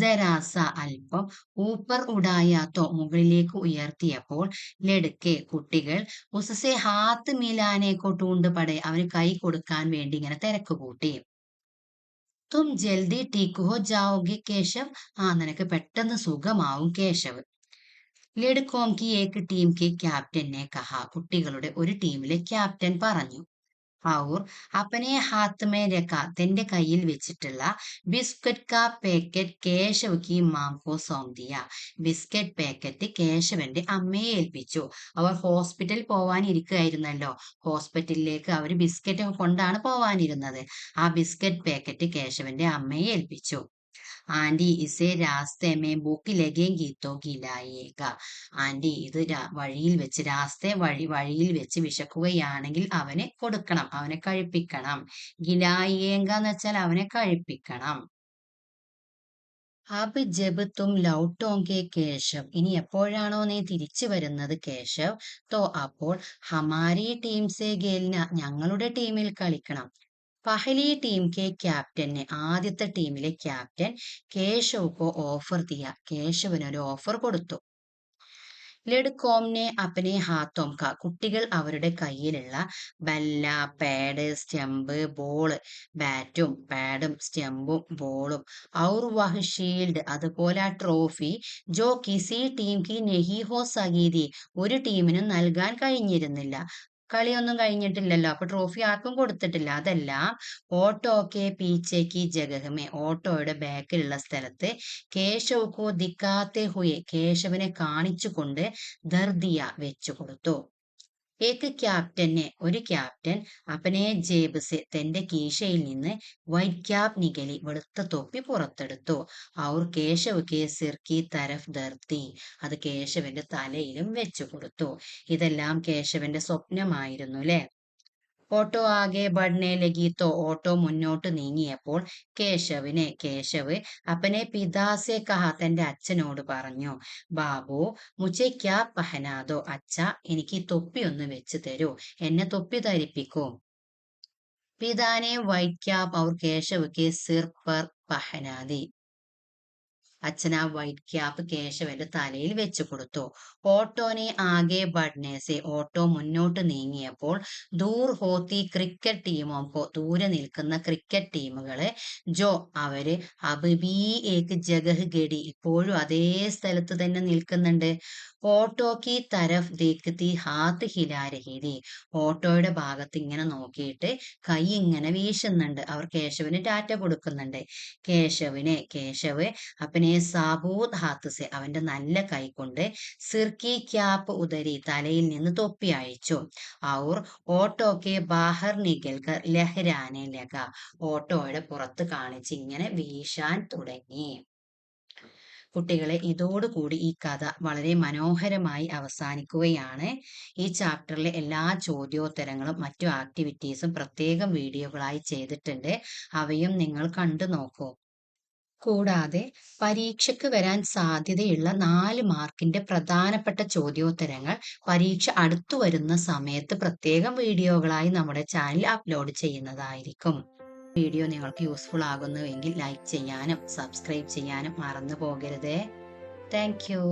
ജരാസ അല്പം, ഊപ്പർ ഉടായാത്തോ മുകളിലേക്ക് ഉയർത്തിയപ്പോൾ, ലടുക്കെ കുട്ടികൾ, ഉസസെ ഹാത്ത് മിലാനെ കൊട്ടൂണ്ട് പടേ, അവന് കൈ കൊടുക്കാൻ വേണ്ടി ഇങ്ങനെ തിരക്ക് കൂട്ടി. തും ജൽദി ടീക്ക് ഹോ ജാओगे കേശവ്, ആ നിനക്ക് പെട്ടെന്ന് സുഖമാവും കേശവ്. ലഡ്കോം കി ഏക് ടീം കെ ക്യാപ്റ്റൻ നെ കഹ, കുട്ടികളുടെ ഒരു ടീമിലെ ക്യാപ്റ്റൻ പറഞ്ഞു. ഔർ അപ്പനെ ഹാത്ത് മേ രഖ, തന്റെ കയ്യിൽ വെച്ചിട്ടുള്ള ബിസ്ക്കറ്റ് കാ പാക്കറ്റ് കേശവ് കി മാം കോ സौंप दिया, ബിസ്ക്കറ്റ് പാക്കറ്റ് കേശവന്റെ അമ്മയെ ഏൽപ്പിച്ചു. അവർ ഹോസ്പിറ്റൽ പോവാനിരിക്കുകയായിരുന്നല്ലോ, ഹോസ്പിറ്റലിലേക്ക് അവർ ബിസ്ക്കറ്റ് കൊണ്ടാണ് പോവാനിരുന്നത്. ആ ബിസ്ക്കറ്റ് പാക്കറ്റ് കേശവന്റെ അമ്മയെ ഏൽപ്പിച്ചു. ആന്റി ഇസേ രാസ്തേ മേ ഭൂക്ക് ലഗേങ്കി തോ ഖിലായേഗ, ആന്റി ഇത് വഴിയിൽ വെച്ച്, വഴിയിൽ വെച്ച് വിശക്കുകയാണെങ്കിൽ അവന് കൊടുക്കണം, അവനെ കഴിപ്പിക്കണം. ഖിലായേങ്ക എന്ന് വെച്ചാൽ അവനെ കഴിപ്പിക്കണം. അബ് ജബ് തും ലൗട്ടോങ്കെ കേശവ്, ഇനി എപ്പോഴാണോ നീ തിരിച്ചു വരുന്നത് കേശവ്, തോ അപ്പോൾ, ഹമാരി ടീം സെ ഖേൽന, ഞങ്ങളുടെ ടീമിൽ കളിക്കണം. പഹലി ടീം കെ ക്യാപ്റ്റന്, ആദ്യത്തെ ടീമിലെ ക്യാപ്റ്റൻ, കേശവ് കോ ഓഫർ ദിയ, കേശവന് ഒരു ഓഫർ കൊടുത്തു. ലഡ്കോംനെ അപ്പനെ ഹാത്തോം ക, കുട്ടികൾ അവരുടെ കയ്യിലുള്ള ബല്ല, പാഡ്, സ്റ്റെമ്പ്, ബോള്, ബാറ്റും പാഡും സ്റ്റെമ്പും ബോളും, ഔർ വഹ് ഷീൽഡ്, അതുപോലെ ആ ട്രോഫി, ജോ കിസി ടീം കി നെഹി ഹോ സകീതി, ഒരു ടീമിനും നൽകാൻ കഴിഞ്ഞിരുന്നില്ല. കളിയൊന്നും കഴിഞ്ഞിട്ടില്ലല്ലോ, അപ്പൊ ട്രോഫി ആർക്കും കൊടുത്തിട്ടില്ല. അതെല്ലാം ഓട്ടോക്കെ പീച്ചേക്ക് ജഗഹമേ, ഓട്ടോയുടെ ബാക്കിലുള്ള സ്ഥലത്ത്, കേശവ് കോ ദിക്കാത്തെ ഹുയെ, കേശവനെ കാണിച്ചുകൊണ്ട്, ദർദിയ വെച്ചു കൊടുത്തു. ഏക് ക്യാപ്റ്റന്, ഒരു ക്യാപ്റ്റൻ, അപ്പനെ ജേബ് സെ, തന്റെ കീശയിൽ നിന്ന്, വൈറ്റ് ക്യാപ് നികലി, വെളുത്ത തൊപ്പി പുറത്തെടുത്തു. ഔർ കേശവ് കെ സിർ കി തരഫ് ദർത്തി, അത് കേശവന്റെ തലയിലും വെച്ചു കൊടുത്തു. ഇതെല്ലാം കേശവന്റെ സ്വപ്നമായിരുന്നു അല്ലെ. ഓട്ടോ ആകെ ബഡ്നെ ലഗീത്തോ, ഓട്ടോ മുന്നോട്ട് നീങ്ങിയപ്പോൾ, കേശവ് അപ്പനെ പിതാസെ കഹ, തന്റെ അച്ഛനോട് പറഞ്ഞു. ബാബു മുझे ക്യാ പഹനാദോ, അച്ഛ എനിക്ക് ഈ തൊപ്പി ഒന്ന് വെച്ച് തരൂ, എന്നെ തൊപ്പി ധരിപ്പിക്കൂ. പിതാനെ വൈറ്റ് ക്യാപ് ഔർ കേശവ് കെ സിർ പർ പഹനാദി. അച്ഛൻ ആ വൈറ്റ് ക്യാപ്പ് കേശവന്റെ തലയിൽ വെച്ചു കൊടുത്തു. ഓട്ടോനെ ആകെ ബഡ്നേസെ ഓട്ടോ മുന്നോട്ട് നീങ്ങിയപ്പോൾ ദൂർ ഹോത്തി ക്രിക്കറ്റ് ടീമോ ദൂരെ നിൽക്കുന്ന ക്രിക്കറ്റ് ടീമുകള് ജോ അവര് അബ് ഏക്ക് ജഗഹ് ഗഡി ഇപ്പോഴും അതേ സ്ഥലത്ത് തന്നെ നിൽക്കുന്നുണ്ട്. ഓട്ടോ കി തരഫ് ദേഖ്തി ഹാത്ത് ഹിലാ രഹി തി ഓട്ടോയുടെ ഭാഗത്ത് ഇങ്ങനെ നോക്കിയിട്ട് കൈ ഇങ്ങനെ വീശുന്നുണ്ട്. അവർ കേശവന് ടാറ്റ കൊടുക്കുന്നുണ്ട്. കേശവ് അപ്പനെ സാബൂത് ഹാത്ത് സെ അവന്റെ നല്ല കൈ കൊണ്ട് സിർക്കി ക്യാപ്പ് ഉതരി തലയിൽ നിന്ന് തൊപ്പി അഴിച്ചു. ഔർ ഓട്ടോക്കെ ബാഹർ നികൽ കർ ലഹരാനെ ലഗ ഓട്ടോയുടെ പുറത്ത് കാണിച്ച് ഇങ്ങനെ വീശാൻ തുടങ്ങി. കുട്ടികളെ ഇതോടുകൂടി ഈ കഥ വളരെ മനോഹരമായി അവസാനിക്കുകയാണ്. ഈ ചാപ്റ്ററിലെ എല്ലാ ചോദ്യോത്തരങ്ങളും മറ്റു ആക്ടിവിറ്റീസും പ്രത്യേകം വീഡിയോകളായി ചെയ്തിട്ടുണ്ട്. അവയും നിങ്ങൾ കണ്ടു നോക്കൂ. കൂടാതെ പരീക്ഷയ്ക്ക് വരാൻ സാധ്യതയുള്ള 4 മാർക്കിന്റെ പ്രധാനപ്പെട്ട ചോദ്യോത്തരങ്ങൾ പരീക്ഷ അടുത്തു വരുന്ന സമയത്ത് പ്രത്യേകം വീഡിയോകളായി നമ്മുടെ ചാനൽ അപ്ലോഡ് ചെയ്യുന്നതായിരിക്കും. വീഡിയോ നിങ്ങൾക്ക് യൂസ്ഫുൾ ആകുന്നുവെങ്കിൽ ലൈക്ക് ചെയ്യാനും സബ്സ്ക്രൈബ് ചെയ്യാനും മറന്നു പോകരുതേ. Thank U.